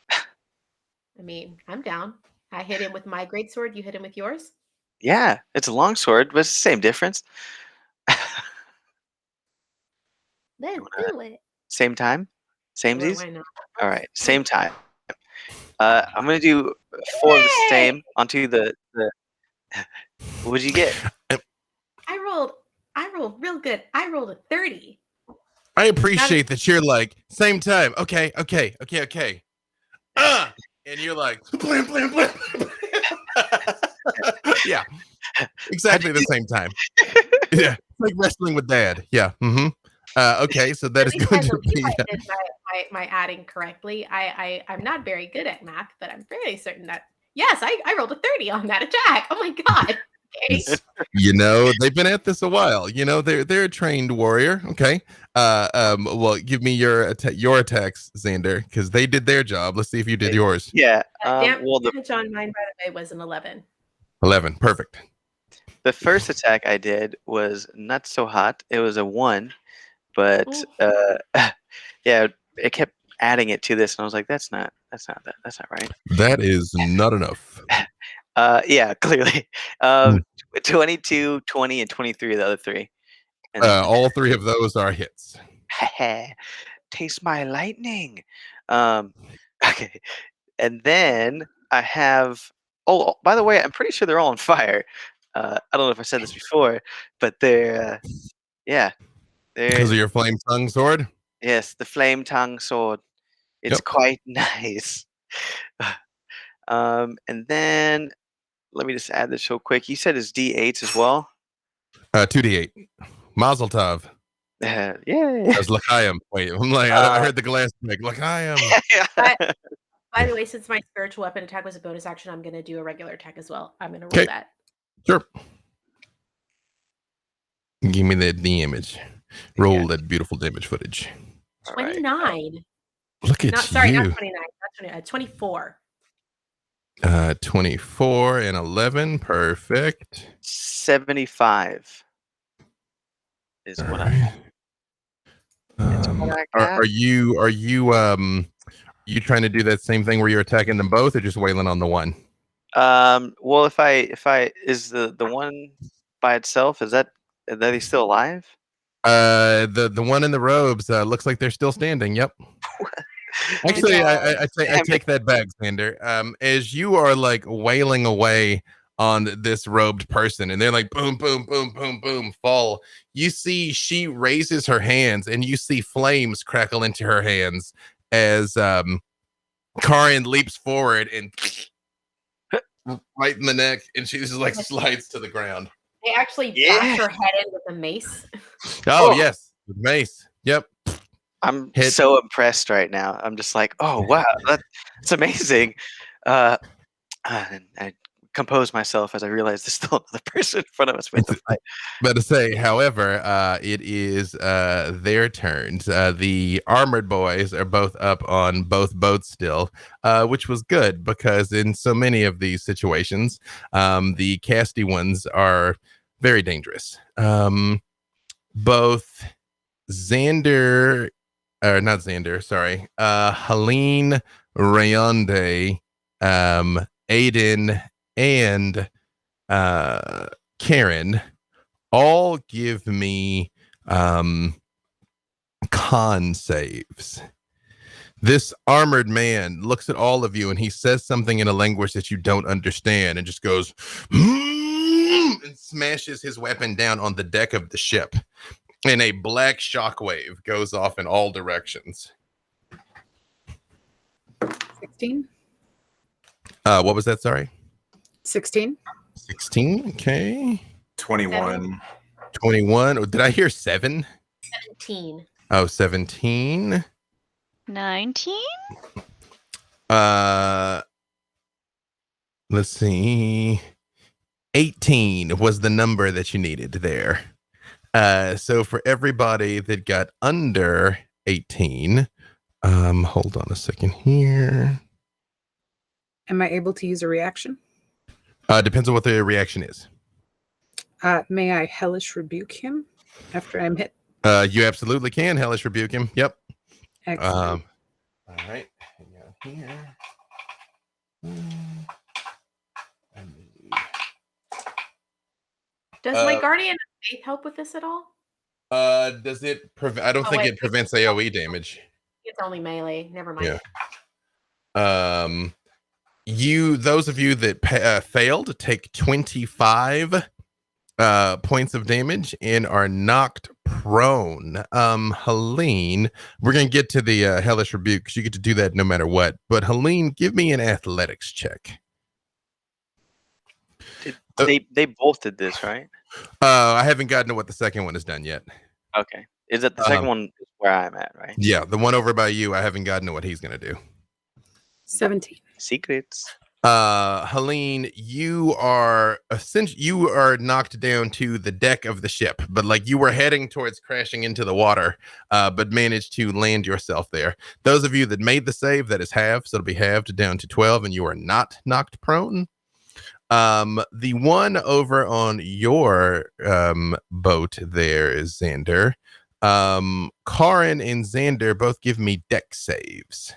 I mean, I'm down. I hit him with my greatsword. You hit him with yours. Yeah, it's a long sword, but it's the same difference. Let's do it. Same time? Samesies? Why not? All right, same time. I'm gonna do 4 of the same onto the. What'd you get? I rolled real good. I rolled a 30. I appreciate that you're like same time. Okay. And you're like blam, blam, blam. Yeah, exactly the same time. Yeah, like wrestling with dad. Yeah. Mm-hmm. Okay, so that At is least going I to believe be. I did my adding correctly. I'm not very good at math, but I'm fairly certain that yes, I rolled a 30 on that attack. Oh my god. Okay. You know, they've been at this a while. You know, they're a trained warrior. Okay. Well, give me your attacks, Xander, because they did their job. Let's see if you did yours. Yeah. Damage Well, the on mine, by the way, was an 11. 11. Perfect. first attack I did was not so hot. It was a 1, but yeah, it kept adding it to this, and I was like, that's not right. That is not enough. Yeah, clearly. 22, 20, and 23 are the other 3. And All 3 of those are hits. taste my lightning. Okay, and then I have. Oh, by the way, I'm pretty sure they're all on fire. I don't know if I said this before, but they're yeah, Because they're of your flame tongue sword. yes, the flame tongue sword. It's Yep. quite nice. And then let me just add this real quick. You said it's D8s as well. 2d8. Mazel tov. Yeah. That's L'chaim. Wait, I'm like, I heard the glass make L'chaim. By the way, since my spiritual weapon attack was a bonus action, I'm going to do a regular attack as well. I'm going to roll that. Sure. Give me that damage. Roll that beautiful damage footage. 29. Look at Not 29. you. Not 29. 24. 24 and 11. Perfect. 75 is All what right. Are you trying to do that same thing where you're attacking them both, or just wailing on the one? Well, if I is the one by itself, are they still alive? The one in the robes looks like they're still standing. Yep. Actually, I take that back, Xander. As you are like wailing away on this robed person, and they're like boom, boom, boom, boom, boom, fall. You see, she raises her hands, and you see flames crackle into her hands as Karrin leaps forward and right in the neck, and she just like slides to the ground. They actually bash her head in with a mace. Oh yes, with mace. Yep. I'm so impressed right now. I'm just like, oh wow, that's amazing. And I compose myself as I realize there's still another person in front of us with the fight. But to say, however, it is their turns. The armored boys are both up on both boats still, which was good because in so many of these situations, the casty ones are very dangerous. Both Xander. Not Xander, sorry. Helene, Rayonde, Aiden, and Kerrin all give me con saves. This armored man looks at all of you and he says something in a language that you don't understand and just goes and smashes his weapon down on the deck of the ship. And a black shockwave goes off in all directions. 16. What was that? Sorry. 16. 16. Okay. 21. 21. Oh, did I hear 7? 17. Oh, 17. 19. Let's see. 18 was the number that you needed there. So for everybody that got under 18, hold on a second here. Am I able to use a reaction? Depends on what the reaction is. May I hellish rebuke him after I'm hit? You absolutely can hellish rebuke him. Yep. Excellent. All right. Hang on here. Does my Guardian of Faith help with this at all? Does it prevent? I don't think it prevents AoE damage. It's only melee. Never mind. Yeah. Those of you that failed take 25 points of damage and are knocked prone. Helene, we're gonna get to the hellish rebuke because you get to do that no matter what. But Helene, give me an athletics check. They both did this, right? I haven't gotten to what the second one has done yet. Okay. Is that the second one is where I'm at, right? Yeah, the one over by you, I haven't gotten to what he's gonna do. 17. Secrets. Helene, you are knocked down to the deck of the ship, but like you were heading towards crashing into the water, but managed to land yourself there. Those of you that made the save, that is halved, so it'll be halved down to 12, and you are not knocked prone. The one over on your boat there is Xander. Karrin and Xander both give me deck saves.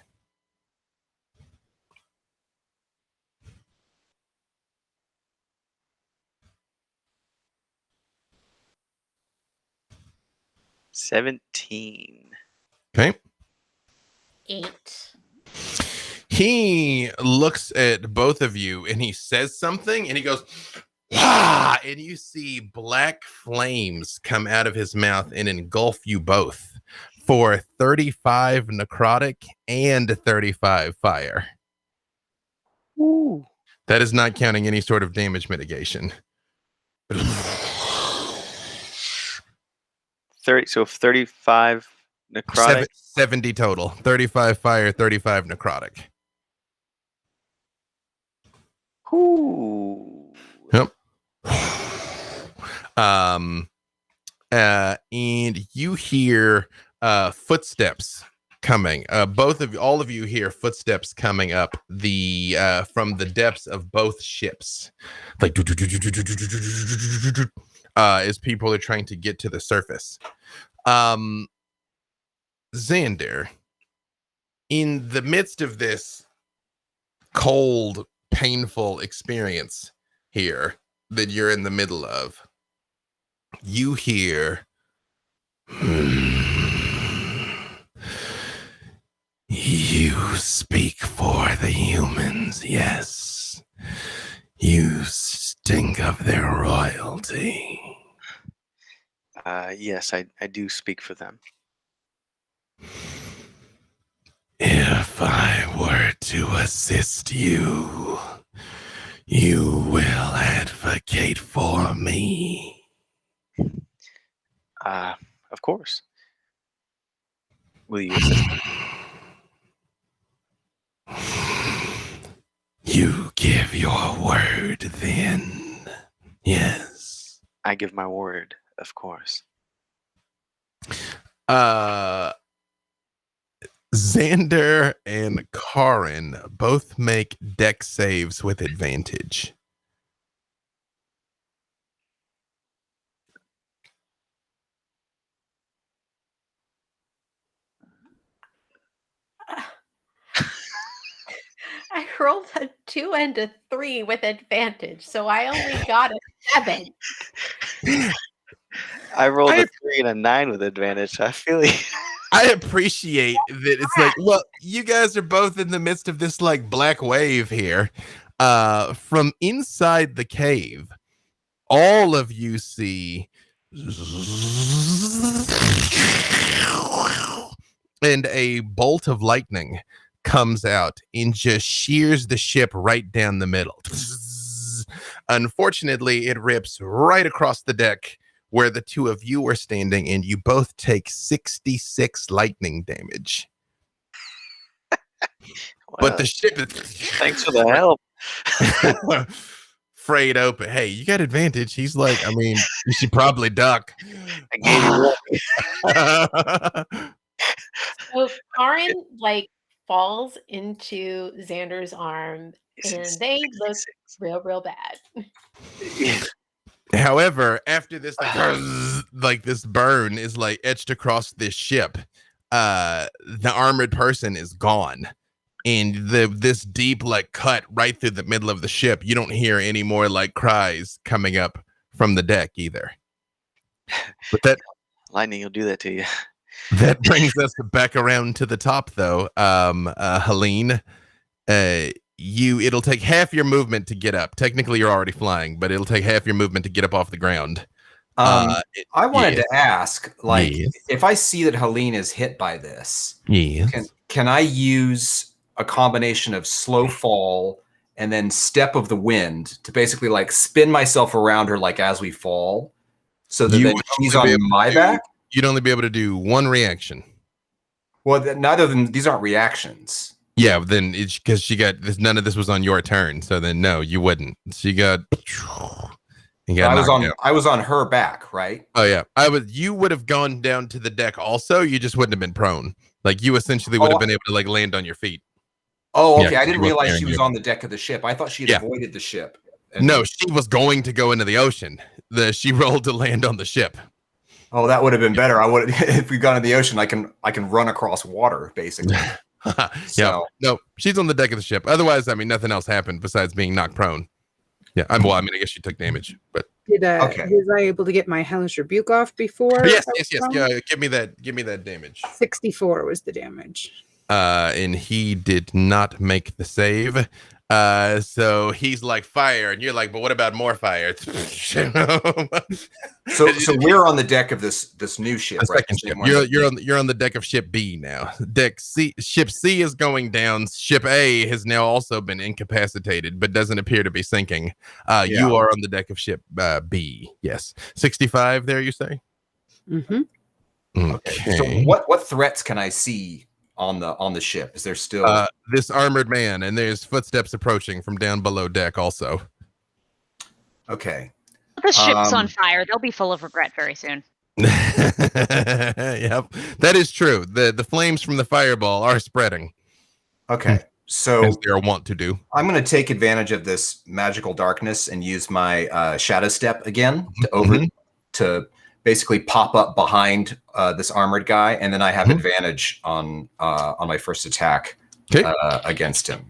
$17. Okay. 8. He looks at both of you and he says something and he goes, "Wah!" And you see black flames come out of his mouth and engulf you both for 35 necrotic and 35 fire. Ooh. That is not counting any sort of damage mitigation. 35 necrotic. 70 total. 35 fire, 35 necrotic. Ooh. Yep. And you hear footsteps coming. All of you hear footsteps coming up the from the depths of both ships, like as people are trying to get to the surface. Xander, in the midst of this cold, painful experience here that you're in the middle of, you hear, "You speak for the humans, yes. You stink of their royalty." Yes, I do speak for them. If I were to assist you, you will advocate for me. Of course. Will you assist me? You give your word then. Yes. I give my word, of course. Xander and Karrin both make deck saves with advantage. I rolled a 2 and a 3 with advantage, so I only got a 7. I rolled a 3 and a 9 with advantage. I feel like I appreciate that it's like, well, you guys are both in the midst of this like black wave here. From inside the cave, all of you see and a bolt of lightning comes out and just shears the ship right down the middle. Unfortunately, it rips right across the deck where the two of you are standing, and you both take 66 lightning damage. But the ship is thanks for the help. frayed open. Hey, you got advantage. He's like, I mean, you should probably duck. I gave you So Karrin like falls into Xander's arm, and they look real bad. However, after this like this burn is like etched across this ship, the armored person is gone, and this deep like cut right through the middle of the ship. You don't hear any more like cries coming up from the deck either. But that lightning will do that to you. That brings us back around to the top, though. Helene, it'll take half your movement to get up. Technically, you're already flying, but it'll take half your movement to get up off the ground. I wanted to ask, like, if I see that Helene is hit by this, can I use a combination of slow fall and then Step of the Wind to basically like spin myself around her like as we fall, so that then she's on my back. You'd only be able to do one reaction. Well, neither of them. These aren't reactions. Yeah, then it's because she got this. None of this was on your turn, so then no, you wouldn't. She got. I was on her back, right? Oh yeah, you would have gone down to the deck. Also, you just wouldn't have been prone. Like you essentially would have been able to like land on your feet. Oh, okay. I didn't realize she was on the deck of the ship. I thought she had avoided the ship. No, she was going to go into the ocean. She rolled to land on the ship. Oh, that would have been better. I would if we got in the ocean. I can run across water basically. Yeah, no, she's on the deck of the ship. Otherwise, I mean, nothing else happened besides being knocked prone. Yeah, I mean, I guess she took damage, but was I able to get my hellish rebuke off before? Yes. Yeah, give me that damage. 64 was the damage. And he did not make the save. So he's like fire, and you're like, but what about more fire? So we're on the deck of this new ship, right? Second ship. You're on the deck of ship B now. Deck C, ship C is going down. Ship A has now also been incapacitated, but doesn't appear to be sinking. You are on the deck of ship B. Yes, 65. There, you say. Mm-hmm. Okay. So what threats can I see on the ship? Is there still this armored man, and there's footsteps approaching from down below deck also. Okay. The ship's on fire. They'll be full of regret very soon. Yep, that is true. The flames from the fireball are spreading. Okay, so as they're wont to do. I'm going to take advantage of this magical darkness and use my shadow step again to basically pop up behind this armored guy, and then I have advantage on my first attack against him.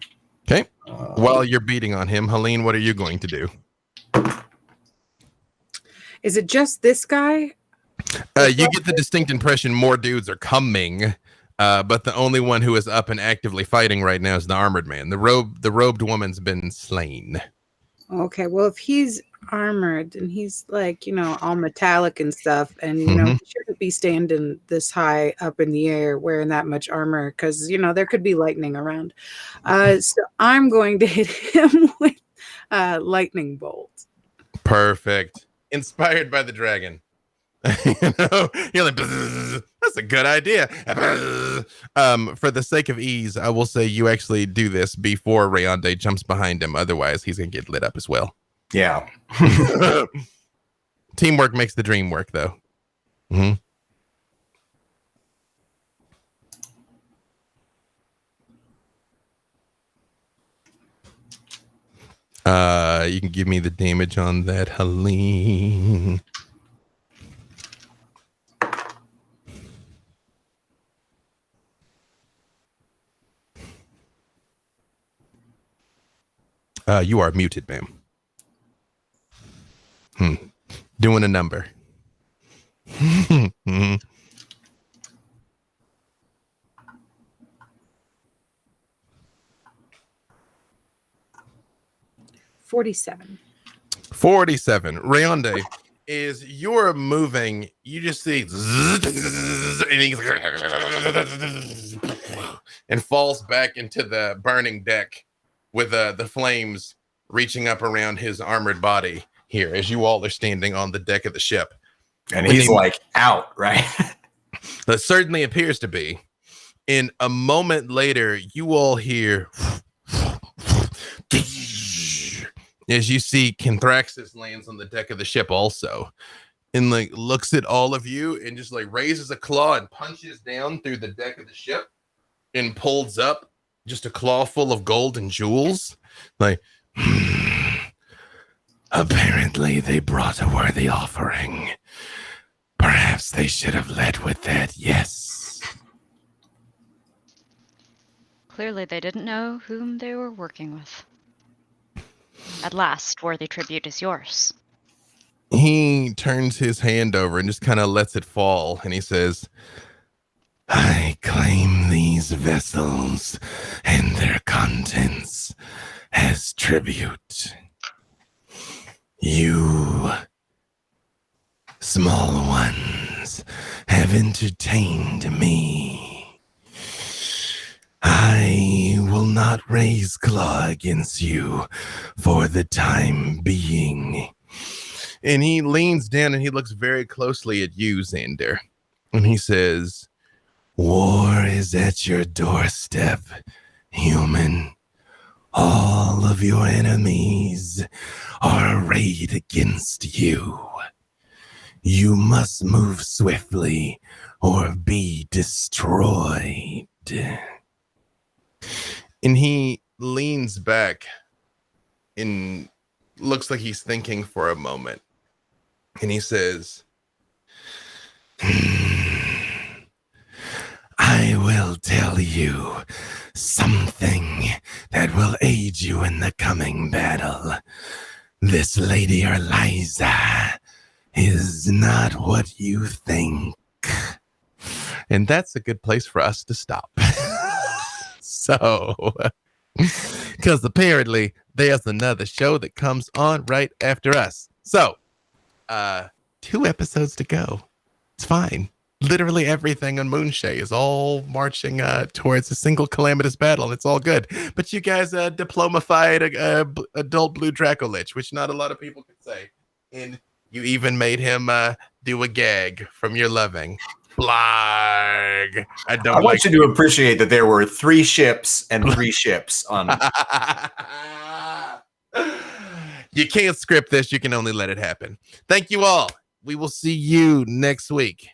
Okay. While you're beating on him, Helene, what are you going to do? Is it just this guy? You get the distinct impression more dudes are coming, but the only one who is up and actively fighting right now is the armored man. The robed woman's been slain. Okay, well, if he's armored and he's like, all metallic and stuff, and he shouldn't be standing this high up in the air wearing that much armor because there could be lightning around. So I'm going to hit him with lightning bolt. Perfect. Inspired by the dragon. You're like, that's a good idea. For the sake of ease, I will say you actually do this before Rayonde jumps behind him. Otherwise, he's gonna get lit up as well. Yeah. Teamwork makes the dream work, though. Mm-hmm. You can give me the damage on that, Helene. You are muted, ma'am. Doing a number. 47. 47. Rayonde, is you're moving, you just see and falls back into the burning deck with the flames reaching up around his armored body here as you all are standing on the deck of the ship. And he's like out, right? That certainly appears to be. In a moment later, you all hear as you see Kenthraxis lands on the deck of the ship also, and like looks at all of you and just like raises a claw and punches down through the deck of the ship and pulls up just a claw full of gold and jewels. Like, apparently they brought a worthy offering. Perhaps they should have led with that. Yes. Clearly they didn't know whom they were working with. At last, worthy tribute is yours. He turns his hand over and just kind of lets it fall, and he says, I claim these vessels and their contents as tribute. You, small ones, have entertained me. I will not raise claw against you for the time being. And he leans down and he looks very closely at you, Xander. And he says, war is at your doorstep, human. All of your enemies are arrayed against you. You must move swiftly or be destroyed. And he leans back and looks like he's thinking for a moment. And he says, I will tell you something that will aid you in the coming battle. This Lady Eliza is not what you think. And that's a good place for us to stop. So, because apparently there's another show that comes on right after us. So, 2 episodes to go. It's fine. Literally everything on Moonshay is all marching towards a single calamitous battle. It's all good. But you guys diplomafied adult blue Dracolich, which not a lot of people could say. And you even made him do a gag from your loving. Blarg. I want you to appreciate that there were 3 ships and 3 ships on. You can't script this. You can only let it happen. Thank you all. We will see you next week.